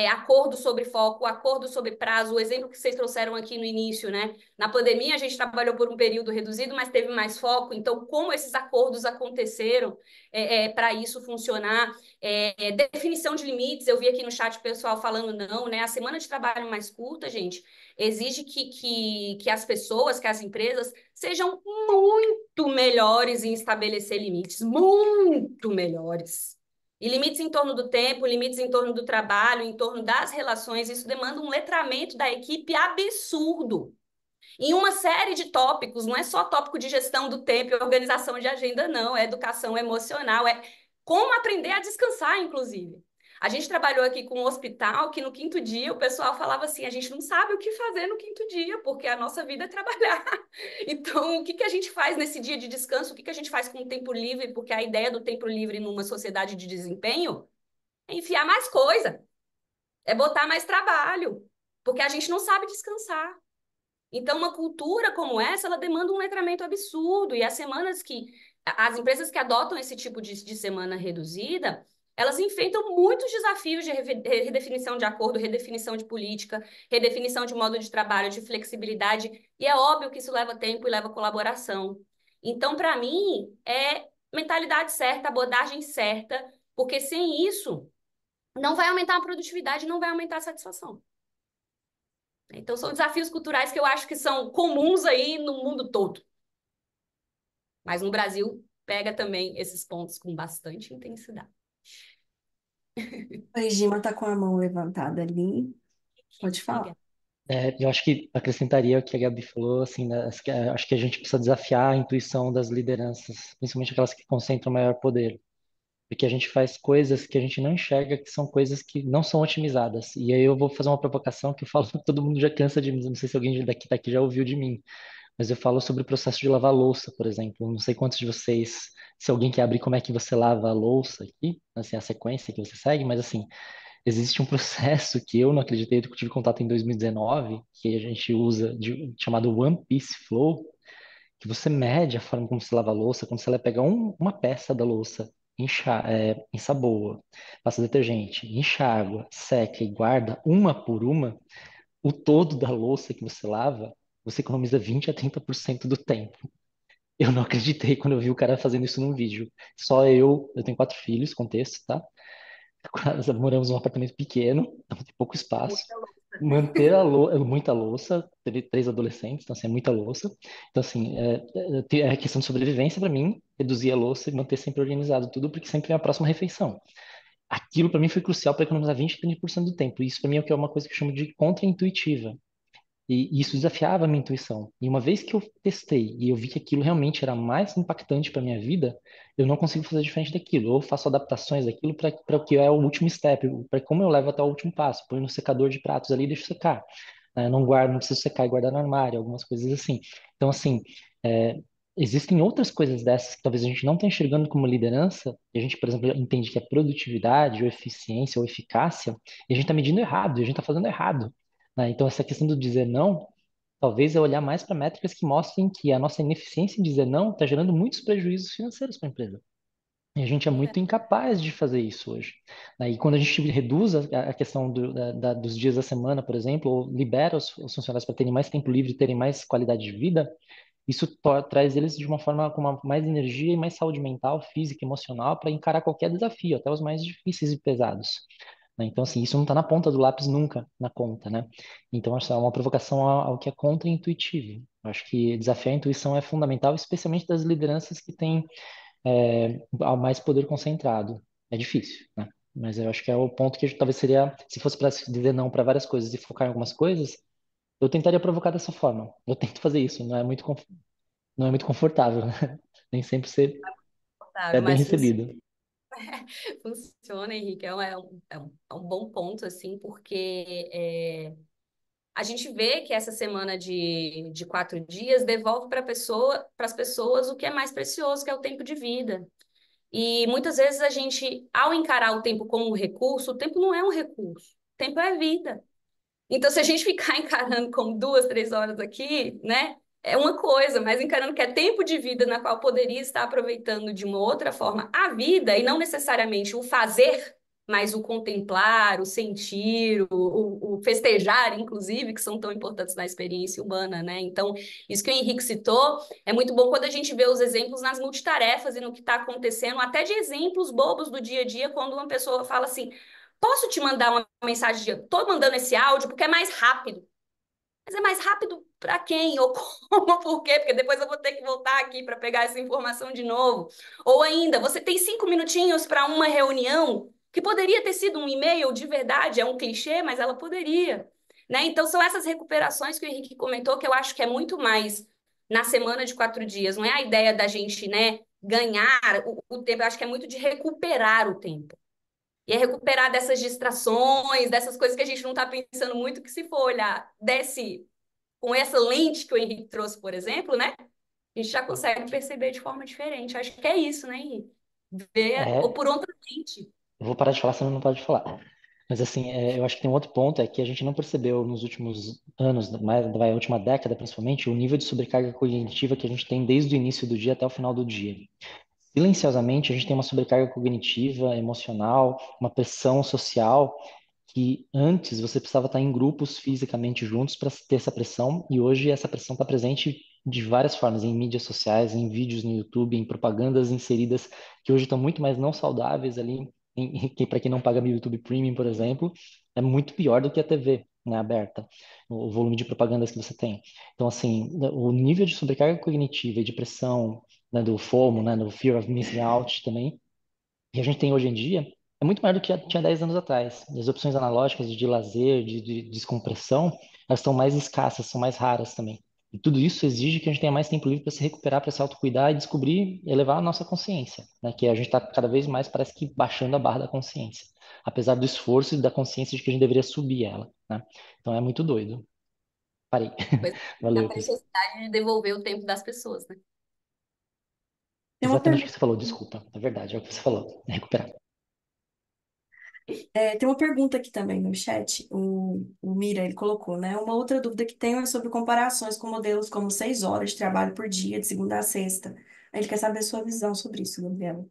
acordo sobre foco, acordo sobre prazo, o exemplo que vocês trouxeram aqui no início, né? Na pandemia a gente trabalhou por um período reduzido, mas teve mais foco, então como esses acordos aconteceram para isso funcionar, definição de limites, eu vi aqui no chat o pessoal falando não, né? A semana de trabalho mais curta, gente, exige que as pessoas, que as empresas sejam muito melhores em estabelecer limites, muito melhores. E limites em torno do tempo, limites em torno do trabalho, em torno das relações, isso demanda um letramento da equipe absurdo. Em uma série de tópicos, não é só tópico de gestão do tempo e organização de agenda, não, é educação emocional, é como aprender a descansar, inclusive. A gente trabalhou aqui com um hospital que no 5º dia o pessoal falava assim, a gente não sabe o que fazer no 5º dia, porque a nossa vida é trabalhar. Então, o que a gente faz nesse dia de descanso? O que a gente faz com o tempo livre? Porque a ideia do tempo livre numa sociedade de desempenho é enfiar mais coisa. é botar mais trabalho, porque a gente não sabe descansar. Então, uma cultura como essa, ela demanda um letramento absurdo. E as empresas que adotam esse tipo de semana reduzida, elas enfrentam muitos desafios de redefinição de acordo, redefinição de política, redefinição de modo de trabalho, de flexibilidade. E é óbvio que isso leva tempo e leva colaboração. Então, para mim, é mentalidade certa, abordagem certa, porque sem isso, não vai aumentar a produtividade, não vai aumentar a satisfação. Então, são desafios culturais que eu acho que são comuns aí no mundo todo. Mas no Brasil, pega também esses pontos com bastante intensidade. A Regina tá com a mão levantada ali. Pode falar. Diga. Eu acho que acrescentaria o que a Gabi falou, assim, né, acho que a gente precisa desafiar a intuição das lideranças, principalmente aquelas que concentram maior poder. Porque a gente faz coisas que a gente não enxerga, que são coisas que não são otimizadas. E aí eu vou fazer uma provocação que eu falo, todo mundo já cansa de mim, não sei se alguém daqui tá aqui já ouviu de mim, mas eu falo sobre o processo de lavar louça, por exemplo. Não sei quantos de vocês, se alguém quer abrir como é que você lava a louça aqui, assim, a sequência que você segue, mas assim, existe um processo que eu não acreditei, que eu tive contato em 2019, que a gente usa, chamado One Piece Flow, que você mede a forma como você lava a louça, como se ela pega uma peça da louça, ensaboa, passa detergente, enxágua, seca e guarda uma por uma, o todo da louça que você lava, você economiza 20 a 30% do tempo. Eu não acreditei quando eu vi o cara fazendo isso num vídeo. Só eu tenho 4 filhos, contexto, tá? Nós moramos num apartamento pequeno, então tem pouco espaço. Muita louça. Manter muita louça, teve 3 adolescentes, então assim, é muita louça. Então assim, é questão de sobrevivência para mim, reduzir a louça e manter sempre organizado tudo, porque sempre é a próxima refeição. Aquilo para mim foi crucial para economizar 20 a 30% do tempo. Isso para mim é o que é uma coisa que eu chamo de contra-intuitiva. E isso desafiava a minha intuição. E uma vez que eu testei e eu vi que aquilo realmente era mais impactante para minha vida, eu não consigo fazer diferente daquilo. Ou faço adaptações daquilo para o que é o último step, para como eu levo até o último passo. Põe no secador de pratos ali e deixo secar. Não guardo, não preciso secar e guardar no armário, algumas coisas assim. Então, assim, é, existem outras coisas dessas que talvez a gente não está enxergando como liderança, e a gente, por exemplo, entende que é produtividade, ou eficiência, ou eficácia, e a gente está medindo errado, e a gente está fazendo errado. Então, essa questão do dizer não, talvez é olhar mais para métricas que mostrem que a nossa ineficiência em dizer não está gerando muitos prejuízos financeiros para a empresa. E a gente é muito incapaz de fazer isso hoje. E quando a gente reduz a questão dos dias da semana, por exemplo, ou libera os funcionários para terem mais tempo livre, terem mais qualidade de vida, isso traz eles de uma forma com mais energia e mais saúde mental, física, emocional para encarar qualquer desafio, até os mais difíceis e pesados. Então, assim, isso não está na ponta do lápis nunca, na conta, né? Então, acho que é uma provocação ao que é contra-intuitivo. Eu acho que desafiar a intuição é fundamental, especialmente das lideranças que têm ao mais poder concentrado. É difícil, né? Mas eu acho que é o ponto que talvez seria, se fosse para dizer não para várias coisas e focar em algumas coisas, eu tentaria provocar dessa forma. Eu tento fazer isso, não é muito confortável, né? Nem sempre você é bem Mas recebido. funciona, Henrique. É um bom ponto, assim, porque a gente vê que essa semana de 4 dias devolve para as pessoas o que é mais precioso, que é o tempo de vida. E muitas vezes a gente, ao encarar o tempo como um recurso, o tempo não é um recurso, o tempo é vida. Então, se a gente ficar encarando como 2, 3 horas aqui, né, é uma coisa, mas encarando que é tempo de vida na qual poderia estar aproveitando de uma outra forma a vida e não necessariamente o fazer, mas o contemplar, o sentir, o festejar, inclusive, que são tão importantes na experiência humana, né? Então, isso que o Henrique citou é muito bom quando a gente vê os exemplos nas multitarefas e no que está acontecendo, até de exemplos bobos do dia a dia, quando uma pessoa fala assim. Posso te mandar uma mensagem de tô mandando esse áudio porque é mais rápido. Mas é mais rápido para quem? Ou como? Por quê? Porque depois eu vou ter que voltar aqui para pegar essa informação de novo. Ou ainda, você tem 5 minutinhos para uma reunião que poderia ter sido um e-mail de verdade, é um clichê, mas ela poderia. Né? Então, são essas recuperações que o Henrique comentou que eu acho que é muito mais na semana de 4 dias. Não é a ideia da gente, né, ganhar o tempo, eu acho que é muito de recuperar o tempo. E é recuperar dessas distrações, dessas coisas que a gente não está pensando muito, que se for olhar, desce com essa lente que o Henrique trouxe, por exemplo, né? A gente já consegue perceber de forma diferente. Acho que é isso, né, Henrique? Ver ou É, por outra lente. eu vou parar de falar, senão não pode falar. Mas assim, eu acho que tem um outro ponto, é que a gente não percebeu nos últimos anos, mais, vai, a última década principalmente, o nível de sobrecarga cognitiva que a gente tem desde o início do dia até o final do dia. Silenciosamente, a gente tem uma sobrecarga cognitiva, emocional, uma pressão social que antes você precisava estar em grupos fisicamente juntos para ter essa pressão, e hoje essa pressão está presente de várias formas, em mídias sociais, em vídeos no YouTube, em propagandas inseridas que hoje estão muito mais não saudáveis ali, que para quem não paga no YouTube Premium, por exemplo, é muito pior do que a TV, né, aberta, o volume de propagandas que você tem. Então, assim, o nível de sobrecarga cognitiva e de pressão, né, do FOMO, né, do Fear of Missing Out também, que a gente tem hoje em dia é muito maior do que tinha 10 anos atrás. As opções analógicas de lazer, de descompressão, elas estão mais escassas, são mais raras também. E tudo isso exige que a gente tenha mais tempo livre para se recuperar, para se autocuidar e descobrir, elevar a nossa consciência, né? Que a gente está cada vez mais, parece que, baixando a barra da consciência, apesar do esforço e da consciência de que a gente deveria subir ela, né? Então é muito doido. Parei. Pois é, Valeu, a pessoal. necessidade de devolver o tempo das pessoas, né? Tem uma Exatamente o pergunta. que você falou, desculpa. É verdade, é o que você falou. É recuperar. Tem uma pergunta aqui também no chat, o Mira, ele colocou, né? Uma outra dúvida que tenho é sobre comparações com modelos como 6 horas de trabalho por dia, de segunda a sexta. Ele quer saber a sua visão sobre isso, Gabriela.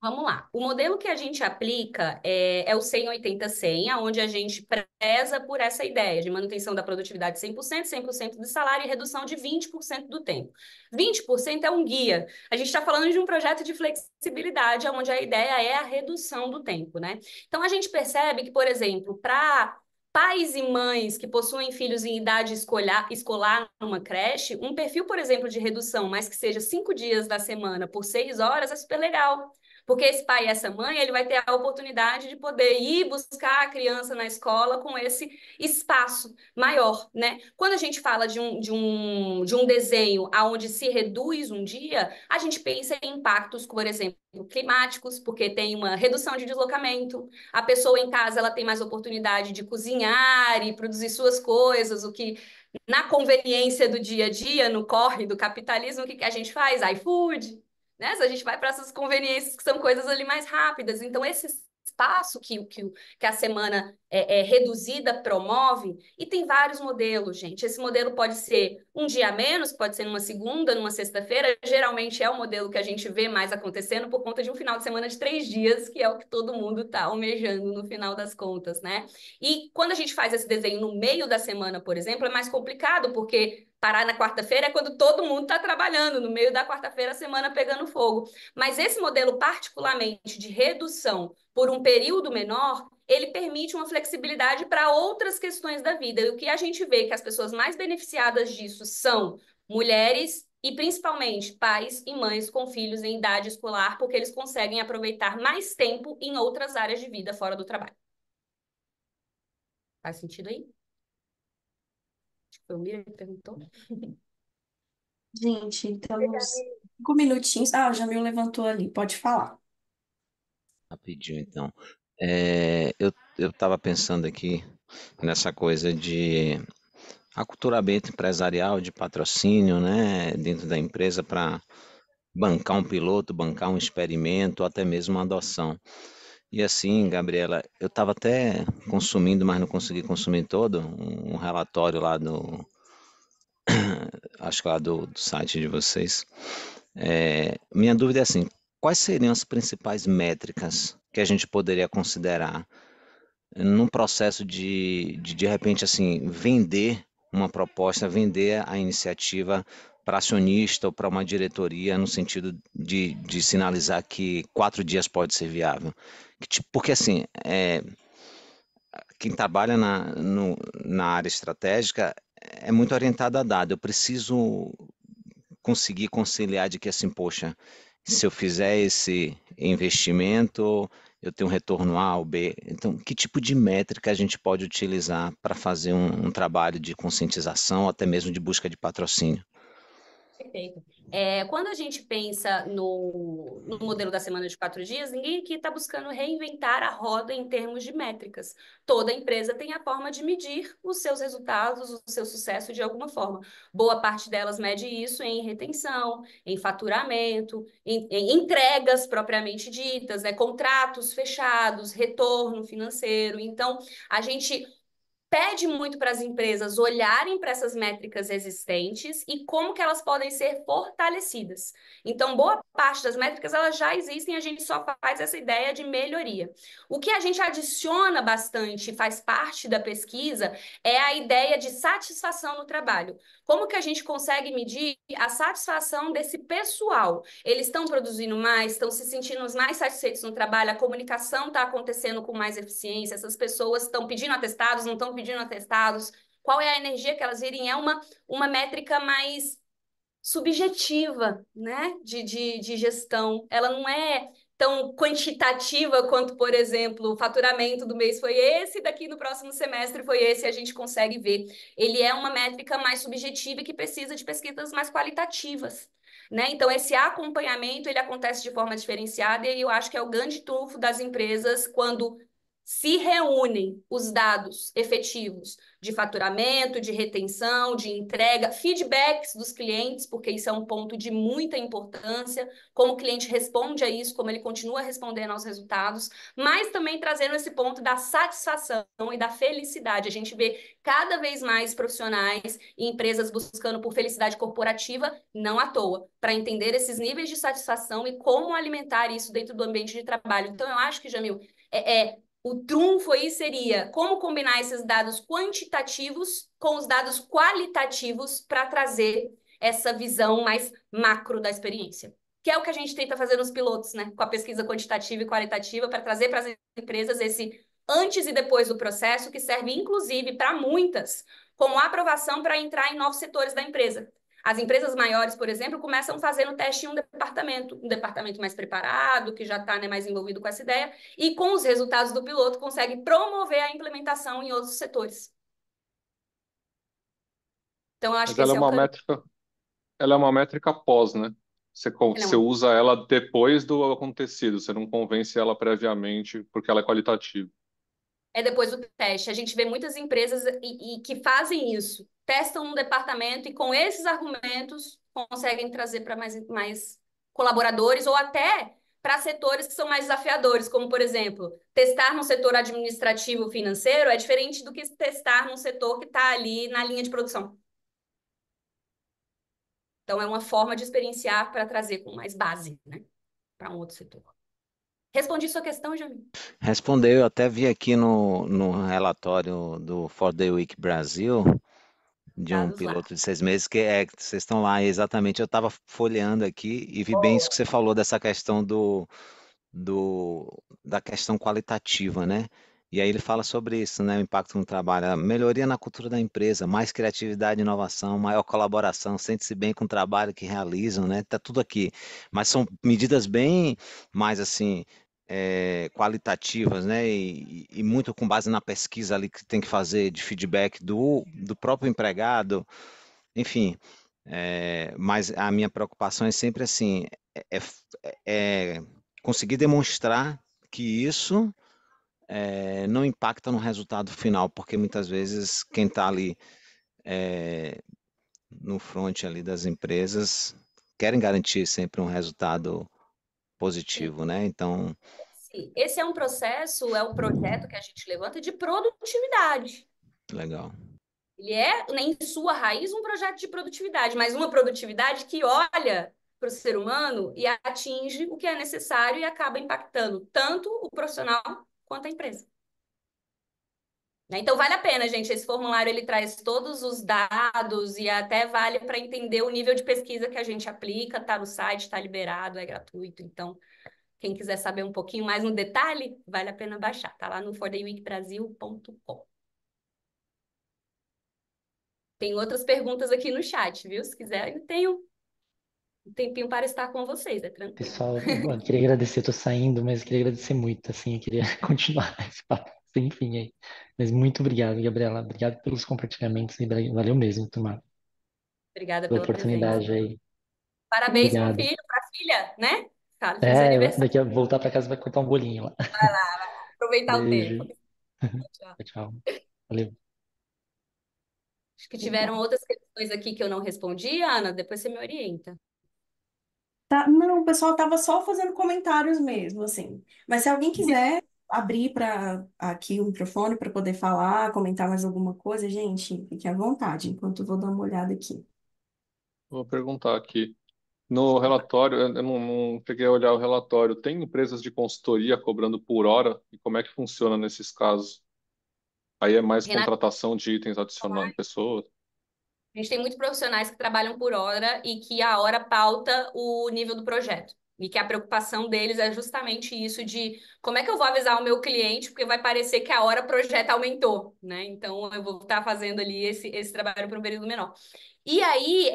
Vamos lá. O modelo que a gente aplica é o 100-80-100, onde a gente preza por essa ideia de manutenção da produtividade 100% do salário e redução de 20% do tempo. 20% é um guia. A gente está falando de um projeto de flexibilidade, onde a ideia é a redução do tempo, né? Então, a gente percebe que, por exemplo, para pais e mães que possuem filhos em idade escolar numa creche, um perfil, por exemplo, de redução, mas que seja 5 dias da semana por 6 horas, é super legal. Porque esse pai e essa mãe, ele vai ter a oportunidade de poder ir buscar a criança na escola com esse espaço maior, né? Quando a gente fala de um desenho onde se reduz um dia, a gente pensa em impactos, por exemplo, climáticos, porque tem uma redução de deslocamento, a pessoa em casa ela tem mais oportunidade de cozinhar e produzir suas coisas, o que na conveniência do dia a dia, no corre do capitalismo, o que a gente faz? iFood, né? Se a gente vai para essas conveniências que são coisas ali mais rápidas. Então, esse espaço que a semana reduzida promove, e tem vários modelos, gente. Esse modelo pode ser um dia a menos, pode ser numa segunda, numa sexta-feira. Geralmente é o modelo que a gente vê mais acontecendo por conta de um final de semana de 3 dias, que é o que todo mundo está almejando no final das contas, né? E quando a gente faz esse desenho no meio da semana, por exemplo, é mais complicado, porque parar na quarta-feira é quando todo mundo está trabalhando, no meio da quarta-feira a semana pegando fogo. Mas esse modelo, particularmente de redução por um período menor, ele permite uma flexibilidade para outras questões da vida. E o que a gente vê que as pessoas mais beneficiadas disso são mulheres e principalmente pais e mães com filhos em idade escolar, porque eles conseguem aproveitar mais tempo em outras áreas de vida fora do trabalho. Faz sentido aí? Acho que foi o Mira que perguntou. Gente, temos 5 minutinhos. Ah, o Jamil levantou ali, pode falar. Rapidinho, então. Eu estava pensando aqui nessa coisa de aculturamento empresarial, de patrocínio, né, dentro da empresa para bancar um piloto, bancar um experimento, ou até mesmo uma adoção. E assim, Gabriela, eu estava até consumindo, mas não consegui consumir todo, um relatório lá acho que lá do site de vocês. Minha dúvida é assim, quais seriam as principais métricas que a gente poderia considerar num processo de repente, assim, vender uma proposta, vender a iniciativa para acionista ou para uma diretoria, no sentido de sinalizar que 4 dias pode ser viável? Porque, assim, quem trabalha na área estratégica é muito orientado a dado. Eu preciso conseguir conciliar de que, assim, poxa, se eu fizer esse investimento, eu tenho um retorno A ou B. Então, que tipo de métrica a gente pode utilizar para fazer um trabalho de conscientização, ou até mesmo de busca de patrocínio? Perfeito. Quando a gente pensa no modelo da semana de 4 dias, ninguém aqui está buscando reinventar a roda em termos de métricas. Toda empresa tem a forma de medir os seus resultados, o seu sucesso de alguma forma. Boa parte delas mede isso em retenção, em faturamento, em entregas propriamente ditas, né? Contratos fechados, retorno financeiro. Então, a gente pede muito para as empresas olharem para essas métricas existentes e como que elas podem ser fortalecidas. Então, boa parte das métricas elas já existem, a gente só faz essa ideia de melhoria. O que a gente adiciona bastante, faz parte da pesquisa, é a ideia de satisfação no trabalho. Como que a gente consegue medir a satisfação desse pessoal? Eles estão produzindo mais, estão se sentindo mais satisfeitos no trabalho, a comunicação está acontecendo com mais eficiência, essas pessoas estão pedindo atestados, não estão pedindo atestados, qual é a energia que elas virem? É uma métrica mais subjetiva, né, de gestão. Ela não é tão quantitativa quanto, por exemplo, o faturamento do mês foi esse, daqui no próximo semestre foi esse, a gente consegue ver. Ele é uma métrica mais subjetiva e que precisa de pesquisas mais qualitativas. Né? Então, esse acompanhamento ele acontece de forma diferenciada e eu acho que é o grande trunfo das empresas quando se reúnem os dados efetivos de faturamento, de retenção, de entrega, feedbacks dos clientes, porque isso é um ponto de muita importância, como o cliente responde a isso, como ele continua respondendo aos resultados, mas também trazendo esse ponto da satisfação e da felicidade. A gente vê cada vez mais profissionais e empresas buscando por felicidade corporativa, não à toa, para entender esses níveis de satisfação e como alimentar isso dentro do ambiente de trabalho. Então, eu acho que, Jamil, o trunfo aí seria como combinar esses dados quantitativos com os dados qualitativos para trazer essa visão mais macro da experiência. Que é o que a gente tenta fazer nos pilotos, né? Com a pesquisa quantitativa e qualitativa, para trazer para as empresas esse antes e depois do processo, que serve, inclusive, para muitas, como aprovação para entrar em novos setores da empresa. As empresas maiores, por exemplo, começam fazendo teste em um departamento mais preparado, que já está, né, mais envolvido com essa ideia, e com os resultados do piloto consegue promover a implementação em outros setores. Então, eu acho Mas que ela é esse é o uma caminho. métrica, ela é uma métrica pós, né? Ele é Você usa ela depois do acontecido, você não convence ela previamente porque ela é qualitativa. depois do teste. A gente vê muitas empresas que fazem isso, testam um departamento e com esses argumentos conseguem trazer para mais colaboradores ou até para setores que são mais desafiadores, como, por exemplo, testar no setor administrativo financeiro é diferente do que testar num setor que está ali na linha de produção. Então, é uma forma de experienciar para trazer com mais base, né, para um outro setor. Respondi sua questão, Jamil? Respondeu, eu até vi aqui no relatório do For the Week Brasil, de um Dados lá. piloto de 6 meses, que vocês estão lá exatamente. Eu estava folheando aqui e vi bem isso que você falou dessa questão da questão qualitativa, né? E aí ele fala sobre isso, né? O impacto no trabalho, a melhoria na cultura da empresa, mais criatividade e inovação, maior colaboração, sente-se bem com o trabalho que realizam, né? Tá tudo aqui. Mas são medidas bem mais assim qualitativas, né? E muito com base na pesquisa ali que tem que fazer de feedback do próprio empregado, enfim. Mas a minha preocupação é sempre assim, é, é conseguir demonstrar que isso não impacta no resultado final, porque muitas vezes quem está ali no front ali das empresas querem garantir sempre um resultado Sim. positivo, né? Então, Esse é um processo, é um projeto que a gente levanta de produtividade. legal. Ele é, né, em sua raiz, um projeto de produtividade, mas uma produtividade que olha para o ser humano e atinge o que é necessário e acaba impactando tanto o profissional quanto a empresa. Né? Então, vale a pena, gente. Esse formulário ele traz todos os dados e até vale para entender o nível de pesquisa que a gente aplica. Está no site, está liberado, é gratuito. Então, quem quiser saber um pouquinho mais no detalhe, vale a pena baixar. Está lá no fortheyweekbrasil.com. Tem outras perguntas aqui no chat, viu? Se quiser, eu tenho um tempinho para estar com vocês, é tranquilo. Pessoal, eu queria agradecer, eu tô saindo, mas eu queria agradecer muito, assim, eu queria continuar esse papo sem fim aí. Mas muito obrigado, Gabriela. Obrigado pelos compartilhamentos e valeu mesmo, turma, Obrigada pela pela presença. oportunidade aí. Parabéns pro Obrigado. filho, pra filha, né? Cara, feliz aniversário. Daqui a voltar para casa vai cortar um bolinho lá. Aproveitar o tempo. Beijo. Tchau. Tchau. Valeu. Acho que tiveram Legal. outras questões aqui que eu não respondi, Ana. Depois você me orienta. Tá, não, o pessoal tava só fazendo comentários mesmo, assim. Mas se alguém quiser abrir para aqui o microfone para poder falar, comentar mais alguma coisa, gente, fique à vontade, enquanto eu vou dar uma olhada aqui. Vou perguntar aqui. No relatório, eu não cheguei a olhar o relatório. Tem empresas de consultoria cobrando por hora? E como é que funciona nesses casos? Aí é mais Renata, contratação de itens adicionais de pessoas? a gente tem muitos profissionais que trabalham por hora e que a hora pauta o nível do projeto. E que a preocupação deles é justamente isso de como é que eu vou avisar o meu cliente, porque vai parecer que a hora projeto aumentou, né? Então eu vou estar fazendo ali esse trabalho por um período menor. E aí,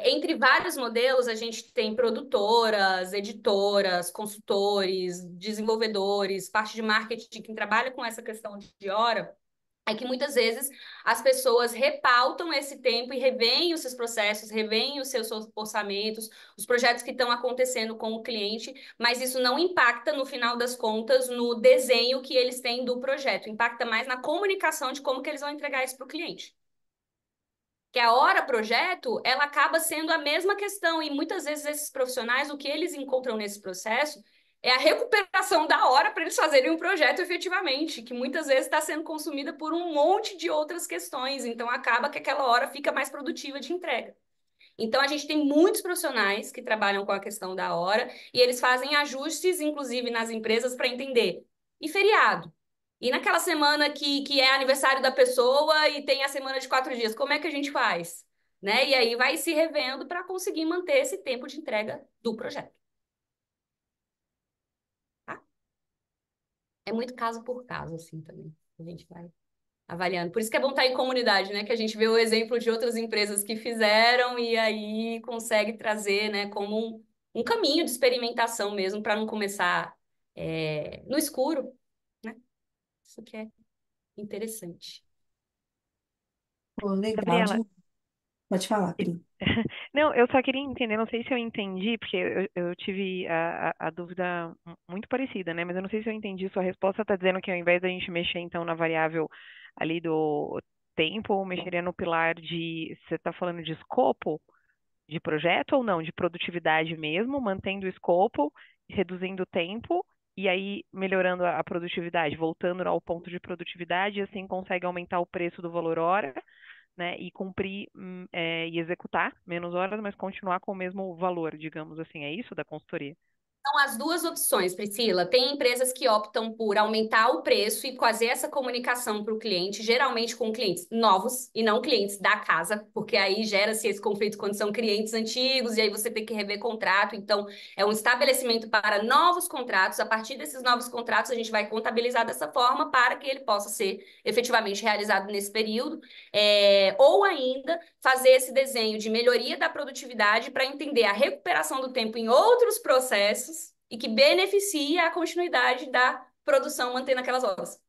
entre vários modelos, a gente tem produtoras, editoras, consultores, desenvolvedores, parte de marketing que trabalha com essa questão de hora. É que muitas vezes as pessoas repautam esse tempo e reveem os seus processos, reveem os seus orçamentos, os projetos que estão acontecendo com o cliente, mas isso não impacta, no final das contas, no desenho que eles têm do projeto. Impacta mais na comunicação de como que eles vão entregar isso para o cliente. Que a hora projeto, ela acaba sendo a mesma questão, e muitas vezes esses profissionais, o que eles encontram nesse processo é a recuperação da hora para eles fazerem um projeto efetivamente, que muitas vezes está sendo consumida por um monte de outras questões, então acaba que aquela hora fica mais produtiva de entrega. Então, a gente tem muitos profissionais que trabalham com a questão da hora e eles fazem ajustes, inclusive nas empresas, para entender. E feriado? E naquela semana que é aniversário da pessoa e tem a semana de 4 dias, como é que a gente faz? Né? E aí vai se revendo para conseguir manter esse tempo de entrega do projeto. Tá? É muito caso por caso, assim, também. A gente vai avaliando. Por isso que é bom estar em comunidade, né? Que a gente vê o exemplo de outras empresas que fizeram e aí consegue trazer, né, como um caminho de experimentação mesmo, para não começar no escuro, né? Isso que é interessante. Pô, legal. Gabriela, Pode falar, Pri. não, eu só queria entender, não sei se eu entendi, porque eu tive a dúvida muito parecida, né? Mas eu não sei se eu entendi. Sua resposta está dizendo que ao invés da gente mexer, então, na variável ali do tempo, mexeria no pilar de. Você está falando de escopo de projeto ou não? De produtividade mesmo, mantendo o escopo, reduzindo o tempo. E aí, melhorando a produtividade, voltando ao ponto de produtividade, e assim consegue aumentar o preço do valor hora, né, e cumprir e executar menos horas, mas continuar com o mesmo valor, digamos assim. É isso da consultoria? São as duas opções, Priscila. Tem empresas que optam por aumentar o preço e fazer essa comunicação para o cliente, geralmente com clientes novos e não clientes da casa, porque aí gera-se esse conflito quando são clientes antigos e aí você tem que rever contrato. Então, é um estabelecimento para novos contratos. A partir desses novos contratos, a gente vai contabilizar dessa forma para que ele possa ser efetivamente realizado nesse período. Ou ainda fazer esse desenho de melhoria da produtividade para entender a recuperação do tempo em outros processos e que beneficia a continuidade da produção mantendo aquelas horas.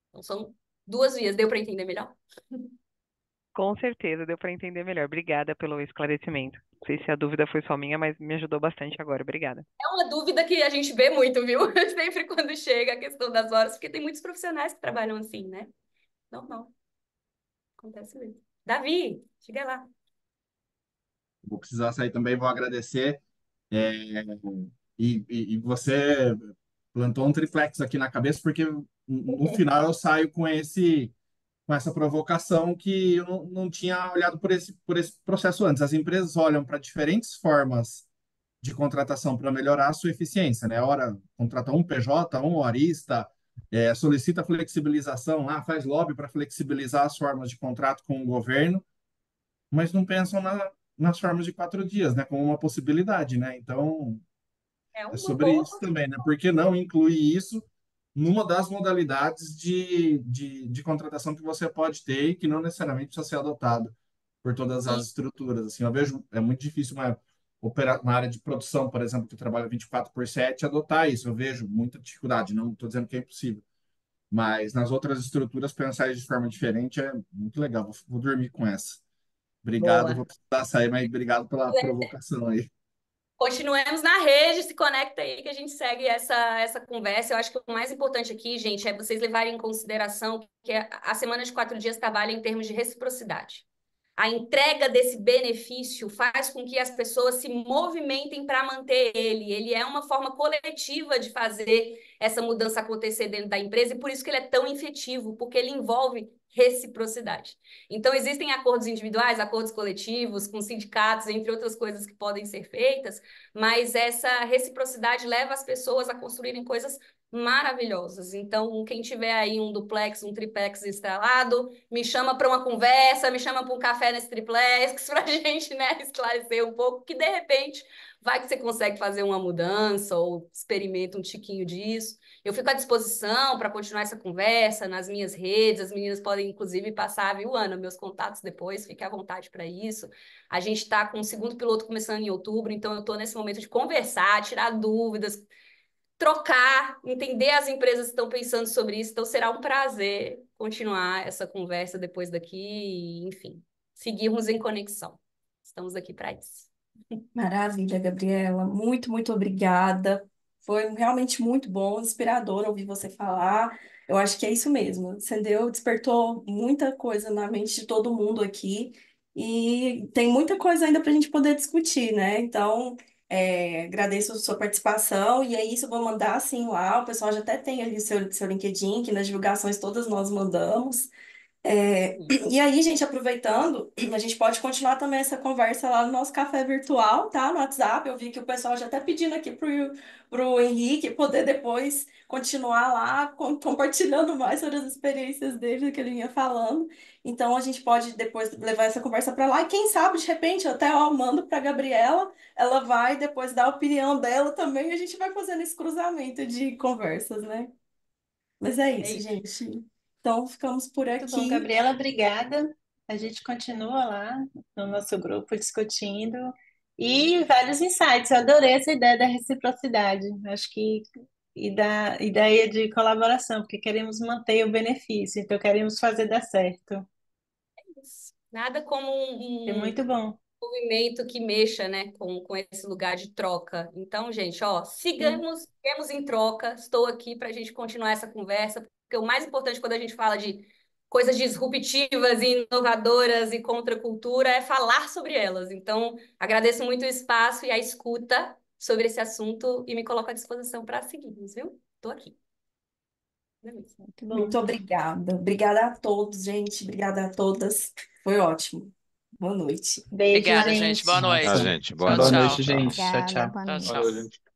Então, são duas vias. Deu para entender melhor? Com certeza, deu para entender melhor. Obrigada pelo esclarecimento. Não sei se a dúvida foi só minha, mas me ajudou bastante agora. Obrigada. É uma dúvida que a gente vê muito, viu? Sempre quando chega a questão das horas, porque tem muitos profissionais que trabalham assim, né? Normal. Acontece mesmo. Davi, chega lá. Vou precisar sair também, vou agradecer. É, e você plantou um triplex aqui na cabeça, porque no final eu saio com essa provocação que eu não tinha olhado por esse processo antes. As empresas olham para diferentes formas de contratação para melhorar a sua eficiência, né? Ora, contrata um PJ, um horista, solicita flexibilização lá, faz lobby para flexibilizar as formas de contrato com o governo, mas não pensam nas formas de 4 dias, né? Como uma possibilidade, né? Então, É é uma sobre boa. isso também, né? Por que não incluir isso numa das modalidades de contratação que você pode ter e que não necessariamente precisa ser adotado por todas as estruturas? Assim, eu vejo, é muito difícil uma área de produção, por exemplo, que trabalha 24/7, adotar isso. Eu vejo muita dificuldade, não estou dizendo que é impossível. Mas nas outras estruturas, pensar isso de forma diferente é muito legal. Vou dormir com essa. Obrigado, vou Boa. precisar sair, mas obrigado pela provocação aí. Continuemos na rede, se conecta aí que a gente segue essa conversa. Eu acho que o mais importante aqui, gente, é vocês levarem em consideração que a semana de 4 dias trabalha em termos de reciprocidade. A entrega desse benefício faz com que as pessoas se movimentem para manter ele. Ele é uma forma coletiva de fazer essa mudança acontecer dentro da empresa e por isso que ele é tão efetivo, porque ele envolve reciprocidade. Então, existem acordos individuais, acordos coletivos, com sindicatos, entre outras coisas que podem ser feitas, mas essa reciprocidade leva as pessoas a construírem coisas maravilhosas. Então, quem tiver aí um duplex, um triplex instalado, me chama para uma conversa, me chama para um café nesse triplex, para a gente, né, esclarecer um pouco, que de repente vai que você consegue fazer uma mudança ou experimenta um tiquinho disso. Eu fico à disposição para continuar essa conversa nas minhas redes, as meninas podem inclusive passar, viu, Ana, meus contatos depois, fique à vontade para isso. A gente está com o segundo piloto começando em outubro, então eu estou nesse momento de conversar, tirar dúvidas, trocar, entender as empresas que estão pensando sobre isso. Então, será um prazer continuar essa conversa depois daqui e, enfim, seguirmos em conexão. Estamos aqui para isso. Maravilha, Gabriela. Muito, muito obrigada. Foi realmente muito bom, inspirador ouvir você falar. Eu acho que é isso mesmo. Acendeu, despertou muita coisa na mente de todo mundo aqui. E tem muita coisa ainda para a gente poder discutir, né? Então, agradeço a sua participação. E é isso, eu vou mandar assim lá. O pessoal já até tem ali seu LinkedIn, que nas divulgações todas nós mandamos. E aí, gente, aproveitando, a gente pode continuar também essa conversa lá no nosso café virtual, tá? No WhatsApp. Eu vi que o pessoal já está pedindo aqui pro Henrique poder depois continuar lá compartilhando mais sobre as experiências dele, que ele vinha falando. Então, a gente pode depois levar essa conversa para lá. E quem sabe, de repente, eu até mando para Gabriela, ela vai depois dar a opinião dela também, e a gente vai fazendo esse cruzamento de conversas, né? Mas é É isso, isso. gente. Então, ficamos por Muito bom, aqui. Gabriela, obrigada. A gente continua lá no nosso grupo discutindo e vários insights. Eu adorei essa ideia da reciprocidade. Acho que e da ideia de colaboração, porque queremos manter o benefício, então queremos fazer dar certo. Nada como É um muito bom. movimento que mexa, né, com esse lugar de troca. Então, gente, ó, Sim. sigamos em troca. Estou aqui para a gente continuar essa conversa, porque o mais importante quando a gente fala de coisas disruptivas e inovadoras e contra a cultura é falar sobre elas. Então, agradeço muito o espaço e a escuta sobre esse assunto e me coloco à disposição para seguirmos, viu? Estou aqui. Beleza. Muito Muito bom. obrigada. Obrigada a todos, gente. Obrigada a todas. Foi ótimo. Boa noite. Beijo, Obrigada, gente. gente. Boa Tá, noite. gente. Boa Tchau, Boa noite. tchau. noite, Tchau. gente. Tchau, Obrigada, tchau. boa Tchau, noite. Valeu, tchau. gente.